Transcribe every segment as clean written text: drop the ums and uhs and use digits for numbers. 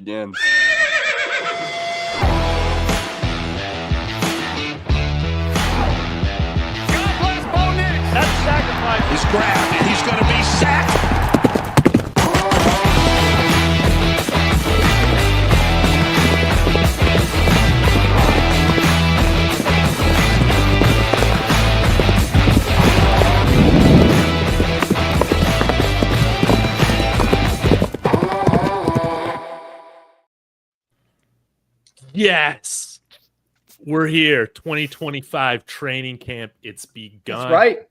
begins. God bless Bo NIx. That's sacrifice. He's grabbed and he's going to be sacked. Yes, we're here. 2025 training camp. It's begun. That's right.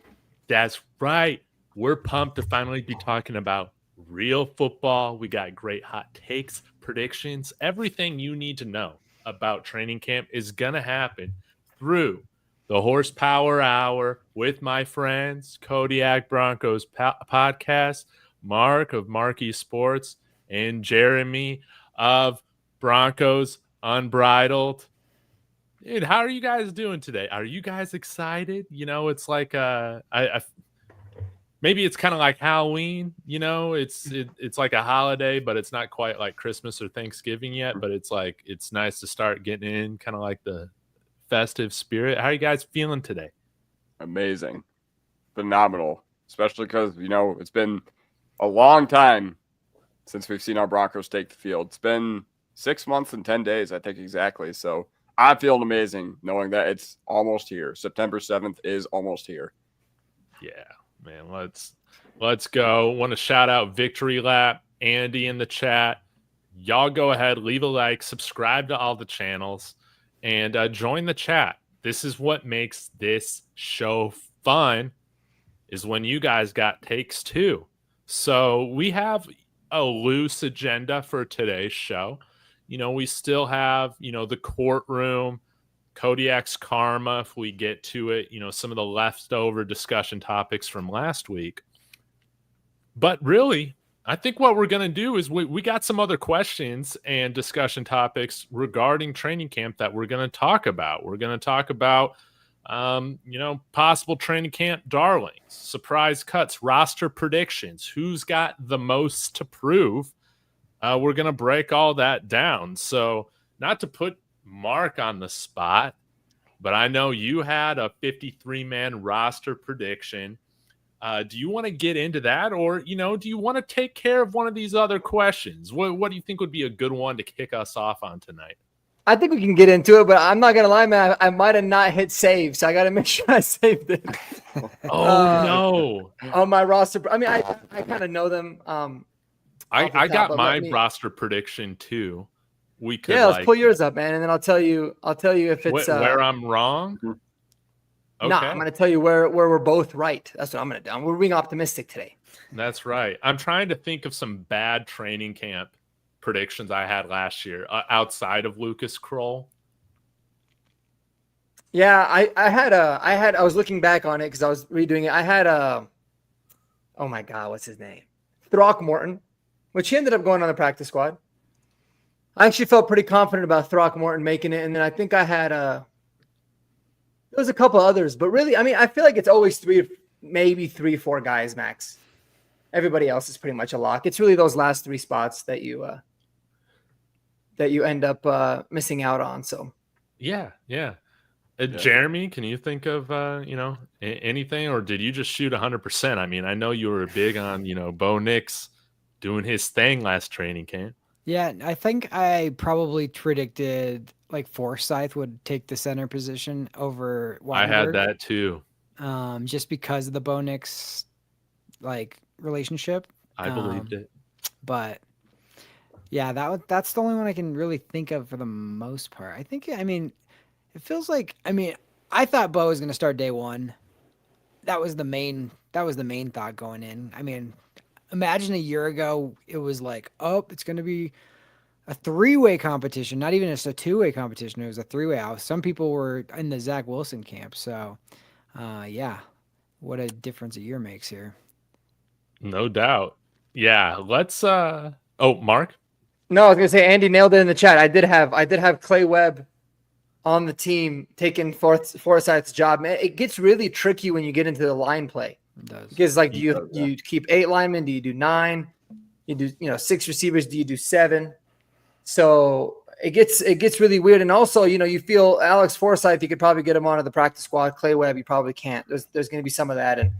That's right. We're pumped to finally be talking about real football. We got great hot takes, predictions. Everything you need to know about training camp is going to happen through the Horsepower Hour with my friends, Kodiak Broncos podcast, Mark of Marquee Sports, and Jeremy of Broncos Unbridled. Dude, how are you guys doing today? Are you guys excited? You know, it's like maybe it's kind of like Halloween. You know, it's like a holiday, but it's not quite like Christmas or Thanksgiving yet. But it's like it's nice to start getting in, kind of like the festive spirit. How are you guys feeling today? Amazing, phenomenal, especially because it's been a long time since we've seen our Broncos take the field. It's been 6 months and 10 days, I think, exactly. So I'm feeling amazing knowing that it's almost here. September 7th is almost here. Yeah, man, let's go. Want to shout out Victory Lap, Andy in the chat. Y'all go ahead, leave a like, subscribe to all the channels, and join the chat. This is what makes this show fun, is when you guys got takes too. So we have a loose agenda for today's show. We still have, the courtroom, Kodiak's karma, if we get to it, some of the leftover discussion topics from last week. But really, I think what we're going to do is we got some other questions and discussion topics regarding training camp that we're going to talk about. We're going to talk about, possible training camp darlings, surprise cuts, roster predictions, who's got the most to prove. We're going to break all that down. So not to put Mark on the spot, but I know you had a 53-man roster prediction. Do you want to get into that, or, do you want to take care of one of these other questions? What do you think would be a good one to kick us off on tonight? I think we can get into it, but I'm not going to lie, man. I might have not hit save, so I got to make sure I saved it. No. On my roster. I mean, I kind of know them. I got my roster prediction too. We could let's pull yours up, man, and then I'll tell you if it's where I'm wrong. Okay. No, I'm going to tell you where we're both right. That's what I'm going to do. We're being optimistic today. That's right. I'm trying to think of some bad training camp predictions I had last year outside of Lucas Kroll. Yeah, I was looking back on it because I was redoing it. I had oh my God, what's his name? Throckmorton, which he ended up going on the practice squad. I actually felt pretty confident about Throckmorton making it. And then I think I had there was a couple others, but really, I mean, I feel like it's always maybe 3-4 guys max. Everybody else is pretty much a lock. It's really those last 3 spots that you end up missing out on. So yeah. Jeremy, can you think of anything, or did you just shoot 100%? I mean, I know you were big on Bo NIx doing his thing last training camp. Yeah, I think I probably predicted like Forsyth would take the center position over Weinberg. I had that too. Just because of the Bo NIx relationship. I believed it. But yeah, that's the only one I can really think of for the most part. It feels like, I thought Bo was going to start day one. That was the main thought going in. I mean, imagine a year ago, it was like, oh, it's going to be a 3-way competition, not even just a 2-way competition. It was a 3-way. Some people were in the Zach Wilson camp. So, yeah, what a difference a year makes here. No doubt. Yeah, let's Mark? No, I was gonna say Andy nailed it in the chat. I did have Clay Webb on the team taking Forsyth's job. Man, it gets really tricky when you get into the line play. It does. Because do you keep 8 linemen? Do you do 9? You do 6 receivers? Do you do 7? So it gets really weird. And also, you feel Alex Forsyth, you could probably get him onto the practice squad. Clay Webb, you probably can't. There's going to be some of that. And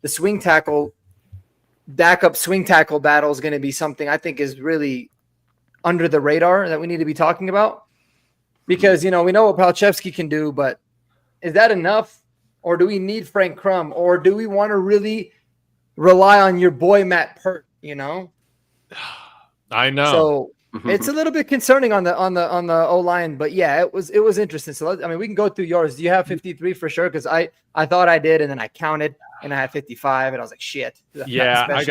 the swing tackle, backup swing tackle battle is going to be something I think is really under the radar that we need to be talking about. Because, we know what Palchevsky can do, but is that enough? Or do we need Frank Crum? Or do we want to really rely on your boy Matt Pert, I know. So it's a little bit concerning on the O-line, but yeah, it was interesting. So we can go through yours. Do you have 53 for sure? Because I thought I did, and then I counted, and I had 55, and I was like, shit. Yeah, I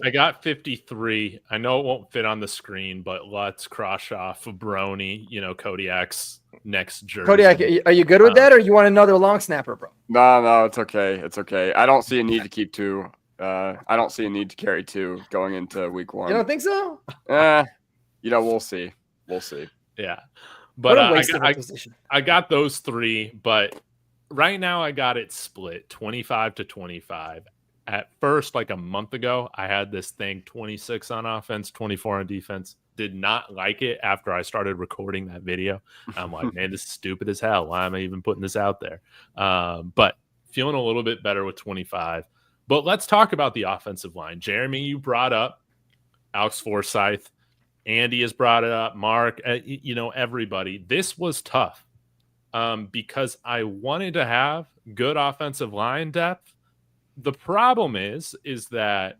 got 53. I know it won't fit on the screen, but let's cross off Brony, Kodiak's next jersey. Kodiak, are you good with that, or you want another long snapper, bro? No, it's okay. It's okay. I don't see a need to keep 2. I don't see a need to carry 2 going into week 1. You don't think so? We'll see. We'll see. Yeah. But I got those 3, but right now I got it split 25-25. At first, like a month ago, I had this thing 26 on offense, 24 on defense. Did not like it after I started recording that video. I'm like, man, this is stupid as hell. Why am I even putting this out there? But feeling a little bit better with 25. But let's talk about the offensive line. Jeremy, you brought up Alex Forsyth. Andy has brought it up. Mark, everybody. This was tough because I wanted to have good offensive line depth. The problem is that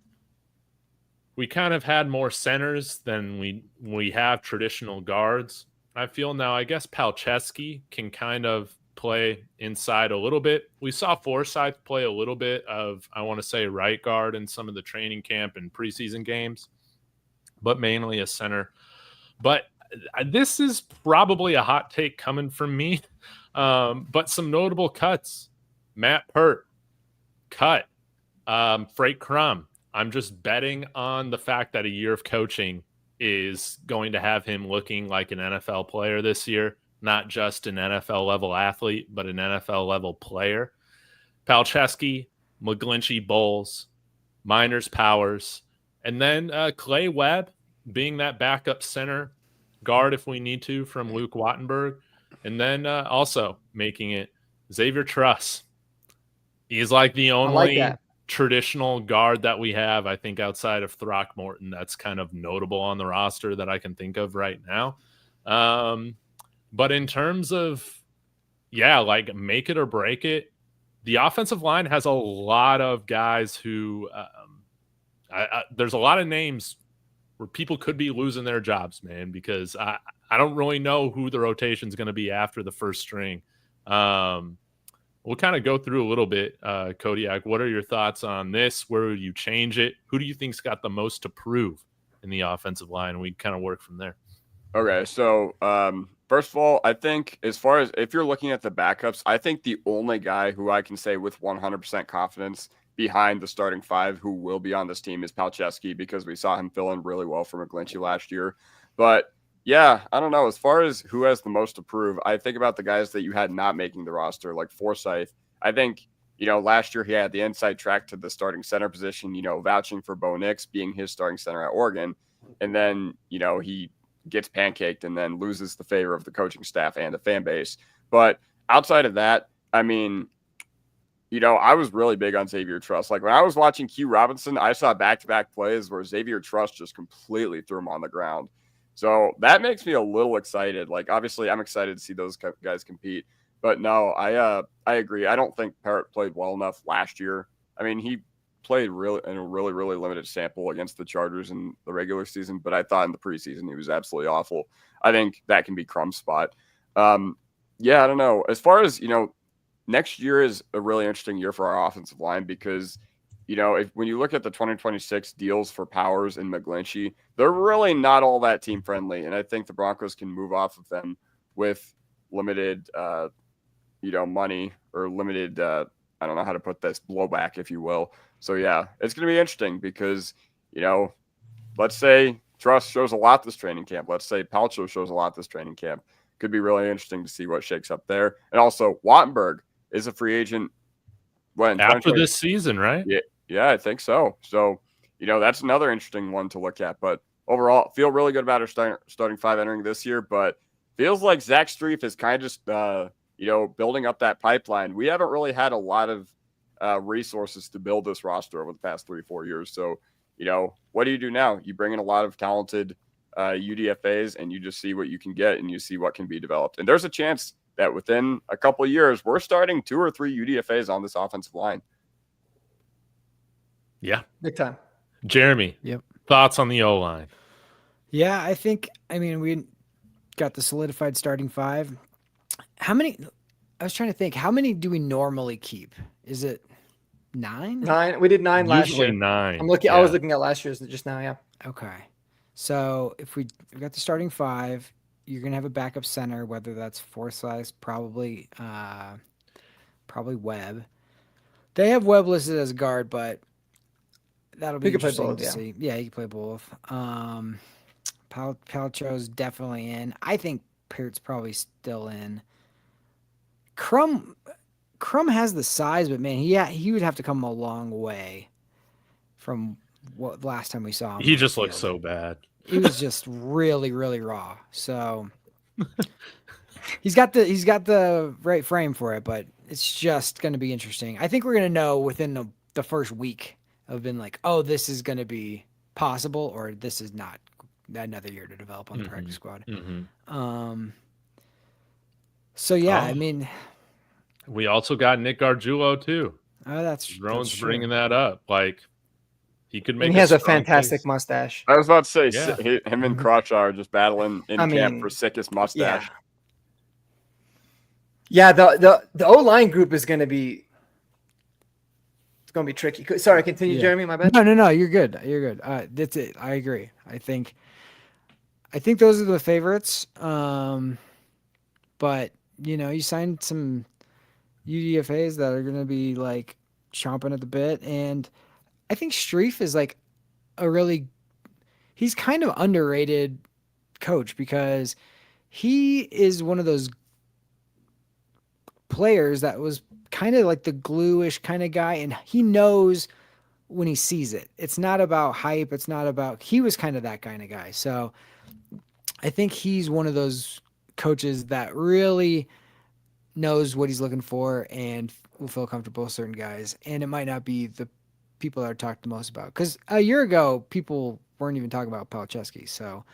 we kind of had more centers than we have traditional guards. I feel now, I guess Palchevsky can kind of play inside a little bit. We saw Forsyth play a little bit of, I want to say, right guard in some of the training camp and preseason games, but mainly a center. But this is probably a hot take coming from me. But some notable cuts. Matt Pert, cut. Frank Crum. I'm just betting on the fact that a year of coaching is going to have him looking like an NFL player this year, not just an NFL level athlete, but an NFL level player. Palchevsky, McGlinchey, Bowles, Miners, Powers, and then Clay Webb being that backup center guard if we need to from Luke Wattenberg. And then also making it Xavier Truss. He's like the only traditional guard that we have, I think, outside of Throckmorton that's kind of notable on the roster that I can think of right now. But in terms of, like make it or break it, the offensive line has a lot of guys who there's a lot of names where people could be losing their jobs, man, because I don't really know who the rotation is going to be after the first string. We'll kind of go through a little bit. Kodiak, what are your thoughts on this? Where would you change it? Who do you think's got the most to prove in the offensive line? We kind of work from there. Okay, so first of all, I think as far as if you're looking at the backups, I think the only guy who I can say with 100% confidence behind the starting 5 who will be on this team is Palchevsky, because we saw him fill in really well for McGlinchey last year. But yeah, I don't know. As far as who has the most to prove, I think about the guys that you had not making the roster, like Forsyth. I think, last year he had the inside track to the starting center position, vouching for Bo Nix being his starting center at Oregon. And then, he gets pancaked and then loses the favor of the coaching staff and the fan base. But outside of that, I mean, I was really big on Xavier Truss. Like when I was watching Q Robinson, I saw back-to-back plays where Xavier Truss just completely threw him on the ground. So that makes me a little excited. Like, obviously, I'm excited to see those guys compete. But no, I agree. I don't think Parrott played well enough last year. I mean, he played in a really, really limited sample against the Chargers in the regular season, but I thought in the preseason he was absolutely awful. I think that can be Crum's spot. I don't know. As far as, next year is a really interesting year for our offensive line because, when you look at the 2026 deals for Powers and McGlinchey, they're really not all that team friendly. And I think the Broncos can move off of them with limited, money or limited, I don't know how to put this, blowback, if you will. So, yeah, it's going to be interesting because, let's say Truss shows a lot this training camp. Let's say Palcho shows a lot this training camp. Could be really interesting to see what shakes up there. And also, Wattenberg is a free agent when after this season, right? Yeah, I think so. So, that's another interesting one to look at. But overall, feel really good about our starting five entering this year, but feels like Zach Strief is kind of just, building up that pipeline. We haven't really had a lot of resources to build this roster over the past 3-4 years. So, what do you do now? You bring in a lot of talented UDFAs and you just see what you can get and you see what can be developed. And there's a chance that within a couple of years, we're starting 2 or 3 UDFAs on this offensive line. Yeah. Big time. Jeremy, Yep. Thoughts on the O-line? Yeah, we got the solidified starting 5. How many? I was trying to think. How many do we normally keep? Is it 9? 9. We did 9 last Usually year. 9. I'm looking. Yeah. I was looking at last year's just now. Yeah. Okay. So if we got the starting 5, you're gonna have a backup center, whether that's Forsyth, probably Webb. They have Webb listed as guard, but that'll be He could play interesting both, to yeah. see. Yeah, he could play both. Paltro's definitely in. I think Peart's probably still in. Crum has the size, but man, he would have to come a long way from what last time we saw him. He on just the looks field. so bad. He was just really, really raw. So he's got the right frame for it, but it's just going to be interesting. I think we're going to know within the first week of being like, oh, this is going to be possible, or this is not another year to develop on the practice squad. Mm-hmm. So yeah, Oh. I mean, We also got Nick Gargiulo too. that's Rowan's true. bringing that up. Like, he could make. And he has a strong fantastic case. mustache. I was about to say, Yeah. him and Crotch are just battling in I camp mean, for sickest mustache. Yeah. The O-line group is going to be. It's going to be tricky. Sorry, continue, Yeah. Jeremy. My bad. No, you're good. You're good. That's it. I agree. I think those are the favorites. But you signed some UDFAs that are going to be like chomping at the bit, and I think Strief is like he's kind of underrated coach because he is one of those players that was kind of like the glue-ish kind of guy, and he knows when he sees it. It's not about hype. It's not about, he was kind of that kind of guy. So I think he's one of those coaches that really knows what he's looking for and will feel comfortable with certain guys. And it might not be the people that are talked the most about. Because a year ago, people weren't even talking about Palczewski. So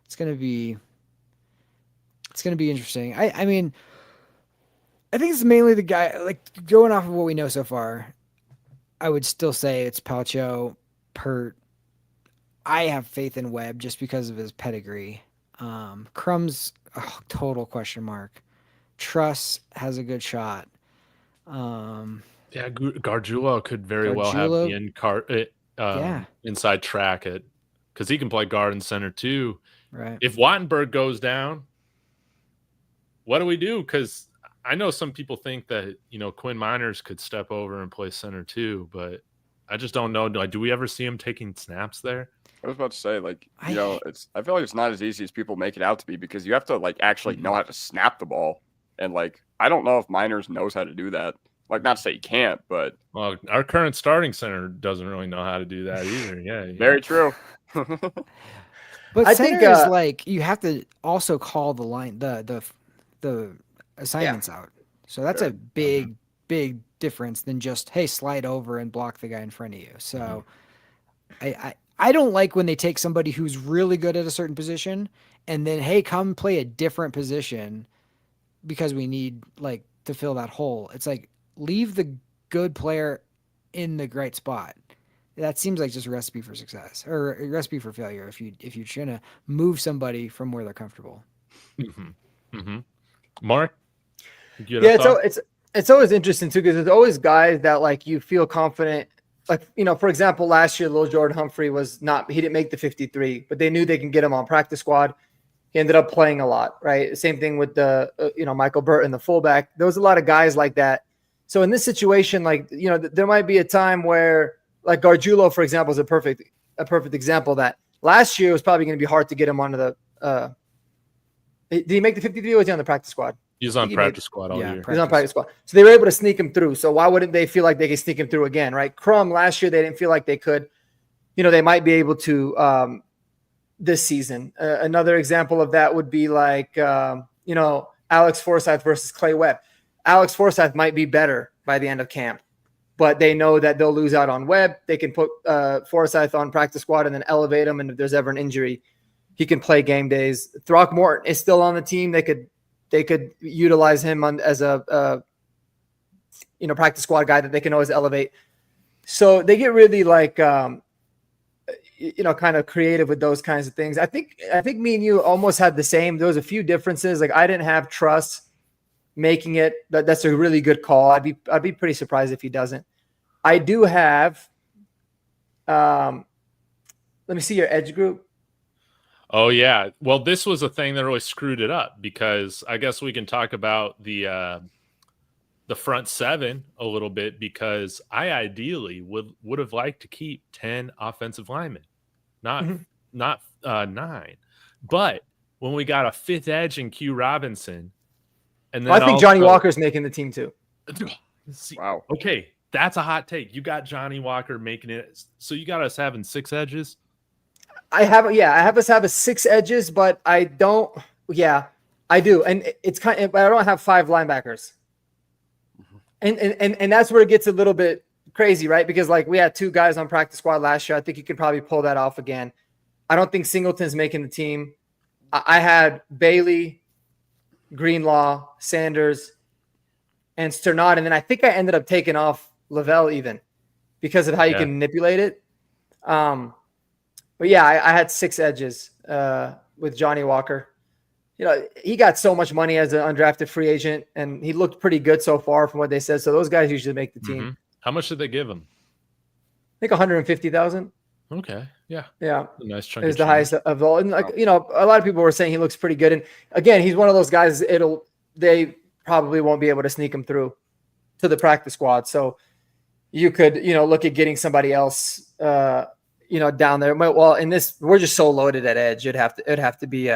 it's going to be interesting. I mean, I think it's mainly the guy, like going off of what we know so far, I would still say it's Palcho, Pert. I have faith in Webb just because of his pedigree. Crum's total question mark. Truss has a good shot. Yeah, Gargiulo could very well have the inside track it because he can play guard and center too. Right. If Wattenberg goes down, what do we do? Because I know some people think that Quinn Miners could step over and play center too, but I just don't know. Do we ever see him taking snaps there? I was about to say, I feel like it's not as easy as people make it out to be because you have to actually know how to snap the ball. And I don't know if Miners knows how to do that. Not to say he can't, but our current starting center doesn't really know how to do that either. Yeah. Very true. But I center think, is you have to also call the line, the assignments out. So that's a big difference than just, hey, slide over and block the guy in front of you. So I don't like when they take somebody who's really good at a certain position and then, hey, come play a different position because we need to fill that hole. It's leave the good player in the right spot. That seems like just a recipe for success or a recipe for failure if you're trying to move somebody from where they're comfortable. Mm-hmm. Mm-hmm. Mark? It's always interesting too because there's always guys that you feel confident. For example, last year, Lil Jordan Humphrey he didn't make the 53, but they knew they can get him on practice squad. He ended up playing a lot, right? Same thing with the, Michael Burton, the fullback. There was a lot of guys like that. So in this situation, there might be a time where Gargiulo, for example, is a perfect example that last year it was probably going to be hard to get him onto the, did he make the 53 or was he on the practice squad? He was on practice squad all year. He's on practice squad. So they were able to sneak him through. So why wouldn't they feel like they could sneak him through again, right? Crum last year, they didn't feel like they could. They might be able to, this season. Another example of that would be like, Alex Forsyth versus Clay Webb. Alex Forsyth might be better by the end of camp, but they know that they'll lose out on Webb. They can put Forsyth on practice squad and then elevate him. And if there's ever an injury, he can play game days. Throckmorton is still on the team. They could utilize him as a practice squad guy that they can always elevate. So they get really like, kind of creative with those kinds of things. I think me and you almost had the same. There was a few differences. Like I didn't have Truss making it. That's a really good call. I'd be pretty surprised if he doesn't. I do have. Let me see your edge group. Oh yeah. Well, this was a thing that really screwed it up because I guess we can talk about the front seven a little bit because I ideally would have liked to keep 10 offensive linemen, not 9. But when we got a fifth edge in Q Robinson, and then I think Johnny Walker's making the team too. Wow. Okay, that's a hot take. You got Johnny Walker making it, so you got us having 6 edges. I have us have a 6 edges, but I don't. Yeah, I do, and it's kind of. But I don't have 5 linebackers. And that's where it gets a little bit crazy, right? Because like we had 2 guys on practice squad last year. I think you could probably pull that off again. I don't think Singleton's making the team. I had Bailey, Greenlaw, Sanders, and Sternad. And then I think I ended up taking off Lavelle even because of how you can manipulate it. But yeah, I had 6 edges with Johnny Walker. He got so much money as an undrafted free agent, and he looked pretty good so far from what they said. So those guys usually make the team. Mm-hmm. How much did they give him? I think 150,000. Okay, yeah, a nice chunk. Is the highest of all, and a lot of people were saying he looks pretty good. And again, he's one of those guys. They probably won't be able to sneak him through to the practice squad. So you could look at getting somebody else down there. Well, in this, we're just so loaded at edge. It'd have to be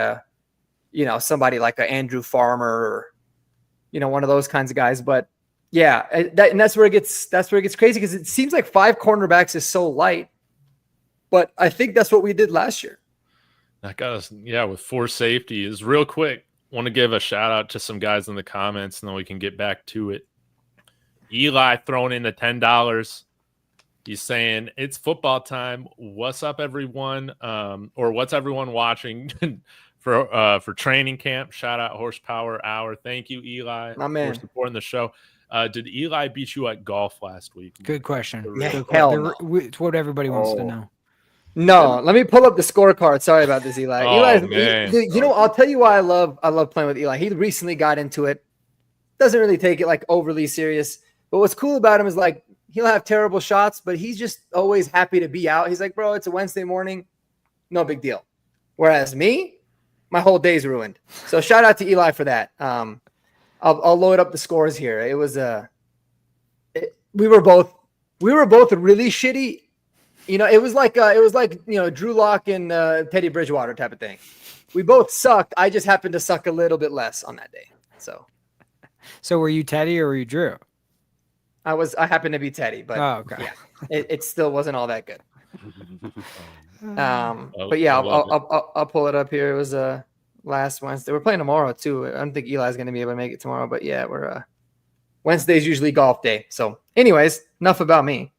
somebody like a Andrew Farmer or, one of those kinds of guys. But yeah, and that's where it gets crazy because it seems like 5 cornerbacks is so light, but I think that's what we did last year. That got us, with 4 safeties. Real quick, want to give a shout out to some guys in the comments and then we can get back to it. Eli throwing in the $10. He's saying it's football time. What's up, everyone? Or what's everyone watching for training camp? Shout out Horsepower Hour. Thank you, Eli, my man, for supporting the show. Did Eli beat you at golf last week? Good question. Hell no. It's what everybody wants to know. No, let me pull up the scorecard. Sorry about this, Eli. Man. I'll tell you why I love playing with Eli. He recently got into it. Doesn't really take it like overly serious. But what's cool about him is like he'll have terrible shots, but he's just always happy to be out. He's like, bro, it's a Wednesday morning, no big deal. Whereas me, my whole day's ruined. So shout out to Eli for that. I'll load up the scores here. It was we were both really shitty. It was like Drew Lock and Teddy Bridgewater type of thing. We both sucked. I just happened to suck a little bit less on that day. So were you Teddy or were you Drew? I happened to be Teddy, but okay. Yeah, it still wasn't all that good. But yeah, I'll pull it up here. It was last Wednesday. We're playing tomorrow too. I don't think Eli's going to be able to make it tomorrow, but yeah, we're Wednesday's usually golf day. So, anyways, enough about me.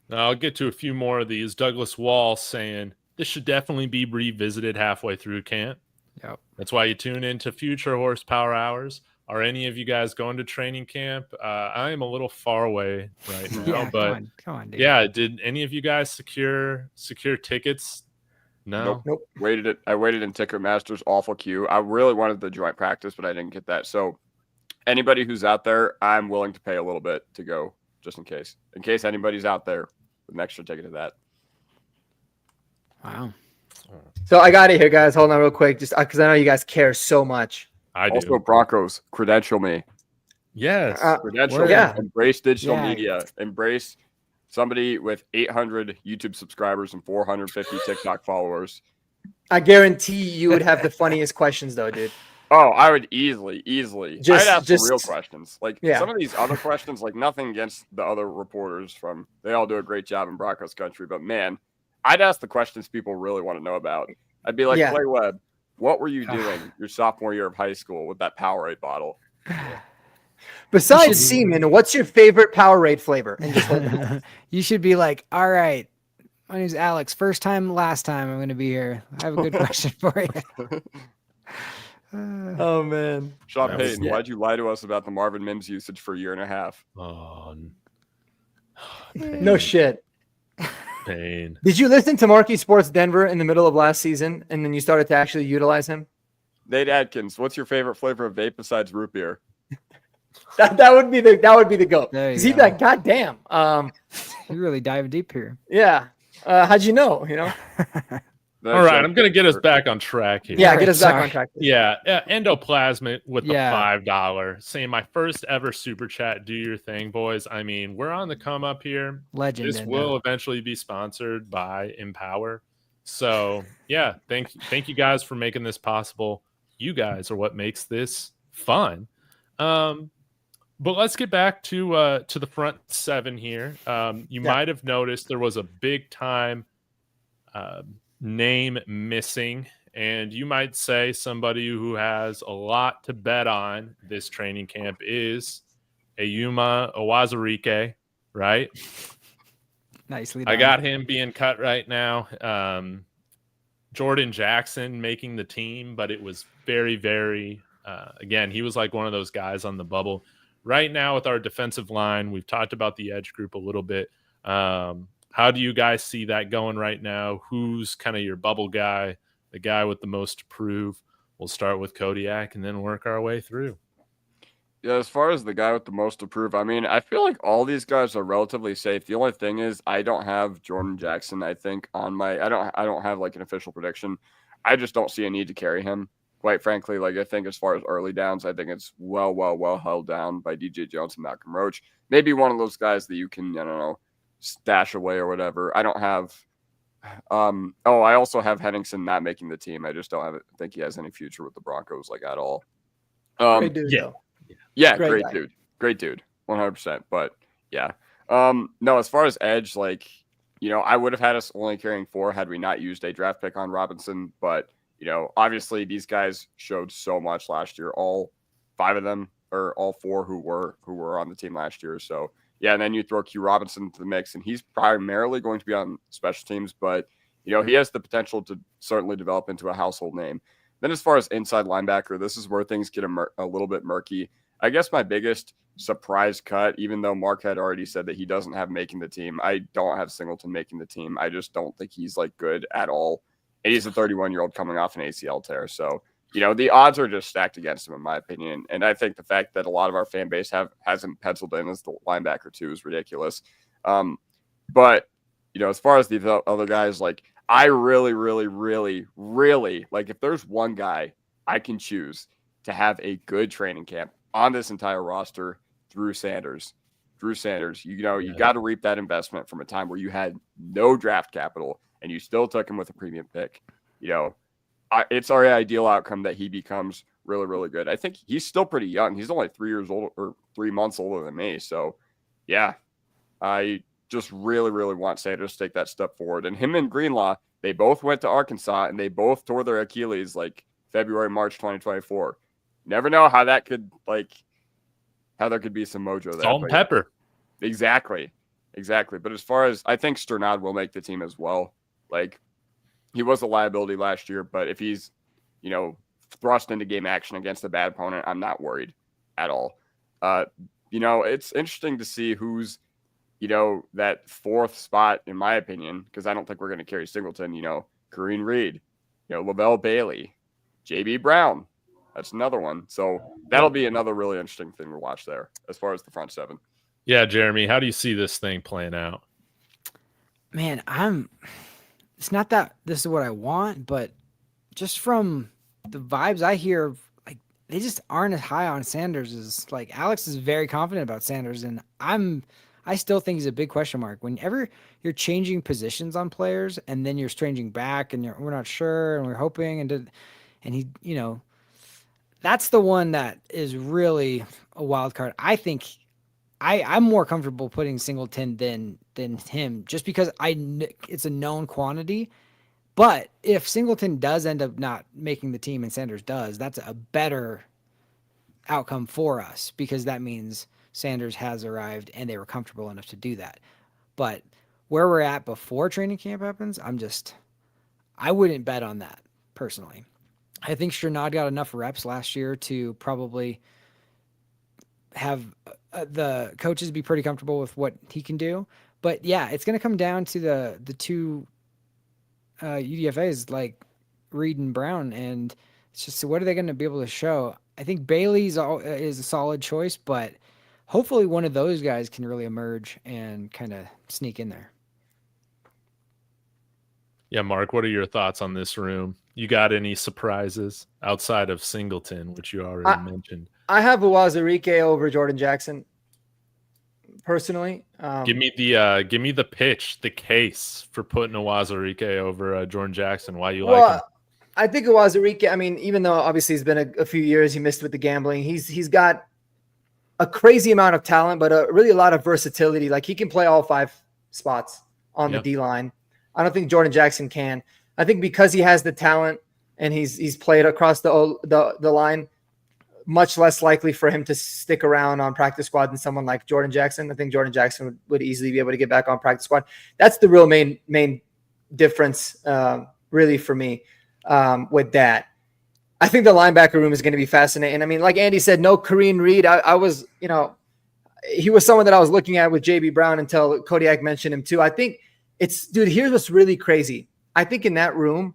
Now I'll get to a few more of these. Douglas Wall saying this should definitely be revisited halfway through camp. Yep. That's why you tune into future Horsepower Hours. Are any of you guys going to training camp? I am a little far away right now, but come on, dude. Yeah, did any of you guys secure tickets? No. Nope. I waited in Ticketmaster's awful queue. I really wanted the joint practice, but I didn't get that. So anybody who's out there, I'm willing to pay a little bit to go just in case anybody's out there with an extra ticket to that. Wow. So I got it here, guys. Hold on real quick, just because I know you guys care so much. I do. Also, Broncos, credential me. Yes. Credential. Yeah. Embrace digital media. Embrace somebody with 800 YouTube subscribers and 450 TikTok followers. I guarantee you would have the funniest questions, though, dude. Oh, I would easily. I'd ask some real questions. Like some of these other questions, like nothing against the other reporters they all do a great job in Broncos country, but man, I'd ask the questions people really want to know about. I'd be like, Yeah. Clay Webb, what were you doing your sophomore year of high school with that Powerade bottle? Besides should- semen, what's your favorite Powerade flavor? And just hold it. You should be like, all right, my name's Alex. First time, last time I'm going to be here. I have a good question for you. Oh man. Sean That was- Payton, why'd you lie to us about the Marvin Mims usage for a year and a half? Oh, No shit. pain. Did you listen to Marquee Sports Denver in the middle of last season, and then you started to actually utilize him? Nate Adkins, what's your favorite flavor of vape besides root beer? That would be the goat. There you Because he'd be go. like, God damn. You really dive deep here. Yeah. How'd you know? You know? All right, I'm going to get us back on track here. Yeah, get us back Sorry. on track. Yeah, endoplasmic with the Yeah. $5. Saying my first ever super chat. Do your thing, boys. I mean, we're on the come up here. Legend. This will eventually be sponsored by Empower. So yeah, thank you guys for making this possible. You guys are what makes this fun. But let's get back to the front seven here. You might have noticed there was a big time name missing, and you might say somebody who has a lot to bet on this training camp is Ayuma Owazurike, right? Nicely I done. got him being cut right now. Jordan Jackson making the team, but it was very, very, again, he was like one of those guys on the bubble. Right now with our defensive line, we've talked about the edge group a little bit. How do you guys see that going right now? Who's kind of your bubble guy, the guy with the most to prove? We'll start with Kodiak and then work our way through. Yeah, as far as the guy with the most to prove, I mean, I feel like all these guys are relatively safe. The only thing is I don't have Jordan Jackson, I think, on my I don't have like an official prediction. I just don't see a need to carry him. Quite frankly, like I think as far as early downs, I think it's well held down by DJ Jones and Malcolm Roach. Maybe one of those guys that you can, I don't know, stash away or whatever. I don't have I also have Henningsen not making the team. I just don't think he has any future with the Broncos like at all. Great dude, yeah. though. Yeah, Great great guy. dude. Great dude. 100%. But yeah. No, as far as edge, like, you know, I would have had us only carrying 4 had we not used a draft pick on Robinson. But, you know, obviously these guys showed so much last year. All 5 of them, or all 4 who were on the team last year. So yeah, and then you throw Q Robinson into the mix, and he's primarily going to be on special teams, but you know, he has the potential to certainly develop into a household name. Then as far as inside linebacker, this is where things get a little bit murky. I guess my biggest surprise cut, even though Mark had already said that he doesn't have making the team, I don't have Singleton making the team. I just don't think he's like good at all. And he's a 31-year-old coming off an ACL tear. So, you know, the odds are just stacked against him, in my opinion. And I think the fact that a lot of our fan base hasn't penciled in as the linebacker too is ridiculous. But, you know, as far as the other guys, like, I really, like, if there's one guy I can choose to have a good training camp on this entire roster, Drew Sanders. You know, you got to reap that investment from a time where you had no draft capital and you still took him with a premium pick. You know, it's our ideal outcome that he becomes really good. I think he's still pretty young. He's only 3 years old or 3 months older than me. So, yeah, I just really want Sanders to take that step forward. And him and Greenlaw, they both went to Arkansas and they both tore their Achilles like February, March 2024. Never know how that could how there could be some mojo there. Salt and pepper. Exactly. But as far as I think Sternad will make the team as well. Like, he was a liability last year, but if he's, you know, thrust into game action against a bad opponent, I'm not worried at all. You know, it's interesting to see who's, you know, that 4th spot, in my opinion, because I don't think we're going to carry Singleton. You know, Kareem Reed, you know, Lavelle Bailey, JB Brown. That's another one. So that'll be another really interesting thing to watch there as far as the front 7. Yeah, Jeremy, how do you see this thing playing out? Man, it's not that this is what I want, but just from the vibes I hear, like, they just aren't as high on Sanders as, like, Alex is very confident about Sanders, and I still think he's a big question mark. Whenever you're changing positions on players and then you're changing back and we're not sure and we're hoping and he, you know, that's the one that is really a wild card. I think I'm more comfortable putting Singleton than him, just because it's a known quantity. But if Singleton does end up not making the team and Sanders does, that's a better outcome for us because that means Sanders has arrived and they were comfortable enough to do that. But where we're at before training camp happens, I wouldn't bet on that personally. I think Sternad got enough reps last year to probably have the coaches be pretty comfortable with what he can do. But yeah, it's going to come down to the two UDFAs like Reed and Brown, and it's just what are they going to be able to show? I think Bailey's is a solid choice, but hopefully one of those guys can really emerge and kind of sneak in there. Yeah, Mark, what are your thoughts on this room? You got any surprises outside of Singleton, which you already mentioned? I have Uwazurike over Jordan Jackson. Personally, give me the pitch, the case for putting Uwazurike over Jordan Jackson. Why you like him? I think Uwazurike, I mean, even though obviously it's been a few years, he missed with the gambling. He's got a crazy amount of talent, but really a lot of versatility. Like he can play all 5 spots on the D line. I don't think Jordan Jackson can. I think because he has the talent and he's played across the line, much less likely for him to stick around on practice squad than someone like Jordan Jackson. I think Jordan Jackson would easily be able to get back on practice squad. That's the real main difference, really for me, with that. I think the linebacker room is going to be fascinating. I mean, like Andy said, no Kareem Reed. I was, he was someone that I was looking at with JB Brown until Kodiak mentioned him too. I think dude, here's what's really crazy. I think in that room,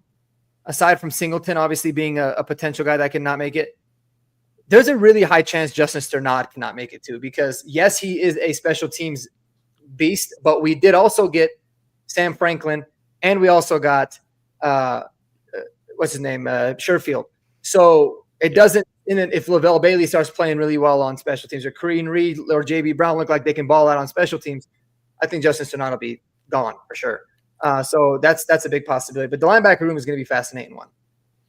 aside from Singleton obviously being a potential guy that cannot make it, there's a really high chance Justin Sternad cannot make it too, because yes, he is a special teams beast, but we did also get Sam Franklin and we also got, what's his name? Sherfield. So it doesn't, if Lavelle Bailey starts playing really well on special teams or Kareem Reed or JB Brown look like they can ball out on special teams, I think Justin Sternad will be gone for sure. So that's a big possibility, but the linebacker room is going to be a fascinating one.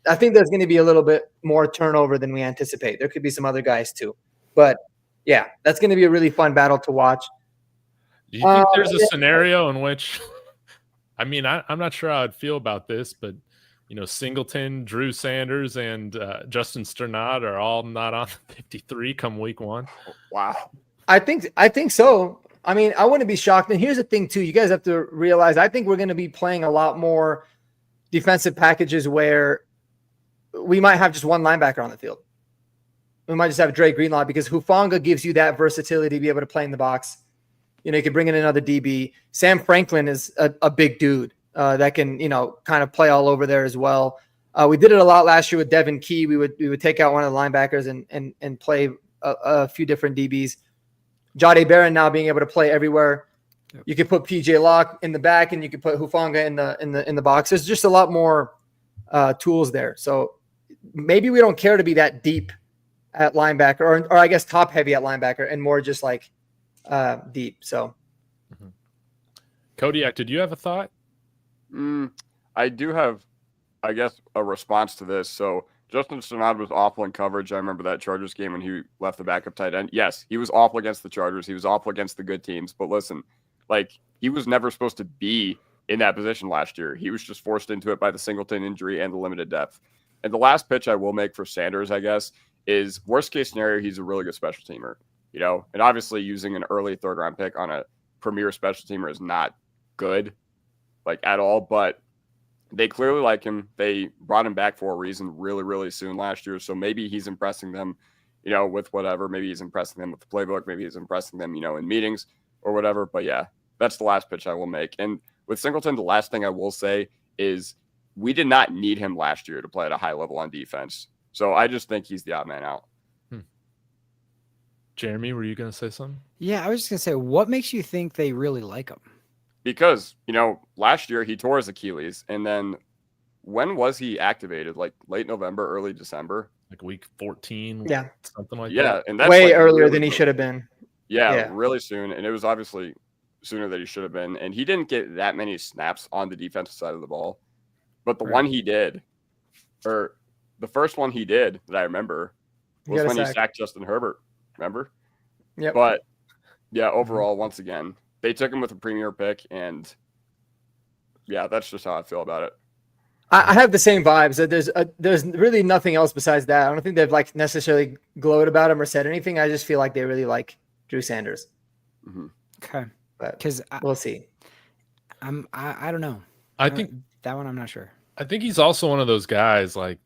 I think there's going to be a little bit more turnover than we anticipate. There could be some other guys too, but yeah, that's going to be a really fun battle to watch. Do you think there's a scenario in which, I mean, I'm not sure how I'd feel about this, but Singleton, Drew Sanders, and Justin Sternad are all not on the 53 come week 1? Wow. I think so. I mean, I wouldn't be shocked. And here's the thing too, you guys have to realize, I think we're going to be playing a lot more defensive packages where we might have just one linebacker on the field. We might just have Dre Greenlaw because Hufanga gives you that versatility to be able to play in the box. You could bring in another DB. Sam Franklin is a big dude that can, kind of play all over there as well. We did it a lot last year with Devin Key. We would take out one of the linebackers and play a few different DBs. Jade Barron now being able to play everywhere. Yep. You could put PJ Locke in the back and you could put Hufanga in the box. There's just a lot more tools there. So maybe we don't care to be that deep at linebacker or I guess top heavy at linebacker and more just like deep. So Kodiak, did you have a thought? I do have, I guess, a response to this. So Justin Sternad was awful in coverage. I remember that Chargers game when he left the backup tight end. Yes, he was awful against the Chargers. He was awful against the good teams. But listen, he was never supposed to be in that position last year. He was just forced into it by the Singleton injury and the limited depth. And the last pitch I will make for Sanders, I guess, is worst case scenario, he's a really good special teamer. And obviously using an early 3rd round pick on a premier special teamer is not good, at all. But they clearly like him. They brought him back for a reason really, really soon last year. So maybe he's impressing them, with whatever. Maybe he's impressing them with the playbook. Maybe he's impressing them, in meetings or whatever. But yeah, that's the last pitch I will make. And with Singleton, the last thing I will say is we did not need him last year to play at a high level on defense. So I just think he's the odd man out. Jeremy, were you going to say something? Yeah, I was just going to say, what makes you think they really like him? Because, last year he tore his Achilles. And then when was he activated? Late November, early December? Week 14? Yeah. Something like that? Yeah. And that's way earlier than he should have been. Yeah, really soon. And it was obviously sooner than he should have been. And he didn't get that many snaps on the defensive side of the ball. But the one he did, or the first one he did that I remember was when he sacked Justin Herbert. Remember? Yeah. But yeah, overall, once again, they took him with a premier pick, and yeah, that's just how I feel about it. I have the same vibes. That there's really nothing else besides that. I don't think they've like necessarily glowed about him or said anything. I just feel like they really like Drew Sanders. Mhm. Okay. But Because we'll see. I don't know. I think that one I'm not sure. I think he's also one of those guys. Like,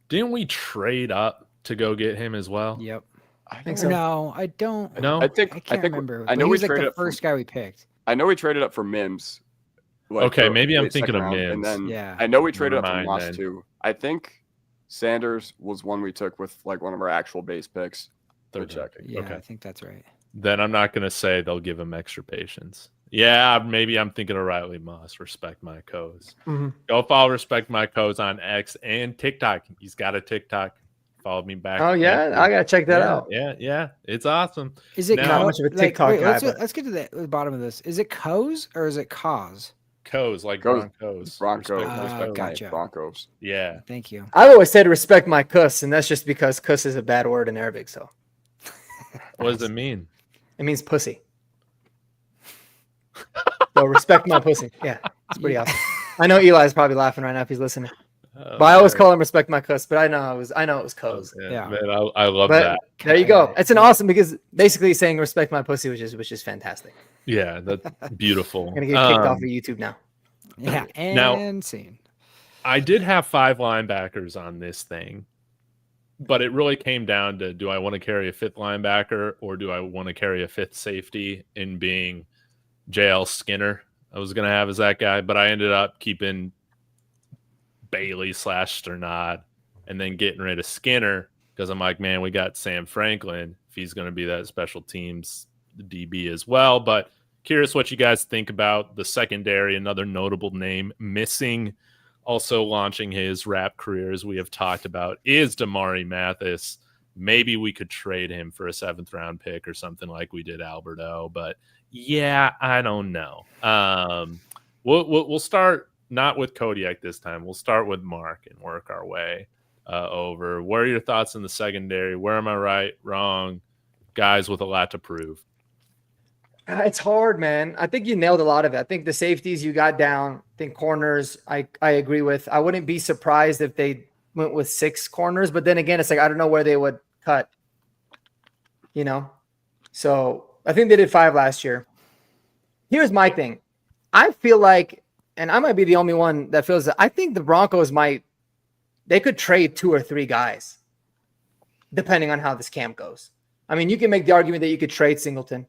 didn't we trade up to go get him as well? Yep. I think don't so. No, I don't. No, I think I can't think remember. I know But he we was like traded the up for- first guy we picked. I know we traded up for Mims. Okay, maybe I'm late thinking second of round, Mims. And then Yeah. I know we traded Never up for mind Moss then. too. I think Sanders was one we took with like one of our actual base picks. Third check. Yeah, Okay. I think that's right. Then I'm not gonna say they'll give him extra patience. Yeah, maybe I'm thinking of Riley Moss. Respect my codes. Mhm. Go follow Respect My Codes on X and TikTok. He's got a TikTok. Followed me back. Oh yeah, Thank I you. gotta check that Yeah, out. Yeah. It's awesome. Is it Now- I'm not Co- much of a like, TikTok wait, guy, let's but get to the bottom of this. Is it Coes or is it Cause? Codes like Goes- Broncos. Broncos. Respect my Respect my gotcha. Broncos. Yeah. Thank you. I've always said respect my kuss, and that's just because kuss is a bad word in Arabic. So What does it mean? it means pussy. So respect my pussy. Yeah, it's pretty awesome. I know Eli's probably laughing right now if he's listening. But I always call him respect my cuss. But I know it was Co's. Yeah. Man, I love But that. there you go. It's an awesome because basically saying respect my pussy, which is fantastic. Yeah, that's beautiful. I'm gonna get kicked off of YouTube now. Yeah, Now- and scene. I did have 5 linebackers on this thing, but it really came down to, do I want to carry a 5th linebacker or do I want to carry a 5th safety, in being JL Skinner? I was going to have as that guy, but I ended up keeping Bailey / Sternad and then getting rid of Skinner because I'm like, man, we got Sam Franklin if he's going to be that special teams DB as well. But curious what you guys think about the secondary. Another notable name missing, also launching his rap career, as we have talked about, is Damari Mathis. Maybe we could trade him for a 7th round pick or something like we did Alberto, but yeah, I don't know. We'll start not with Kodiak this time. We'll start with Mark and work our way over. What are your thoughts in the secondary? Where am I right, wrong? Guys with a lot to prove. It's hard, man. I think you nailed a lot of it. I think the safeties you got down. I think corners, I agree with. I wouldn't be surprised if they went with 6 corners, but then again, it's like I don't know where they would cut. You know? So I think they did 5 last year. Here's my thing. I feel like, and I might be the only one that feels that, I think the Broncos they could trade 2 or 3 guys, depending on how this camp goes. I mean, you can make the argument that you could trade Singleton.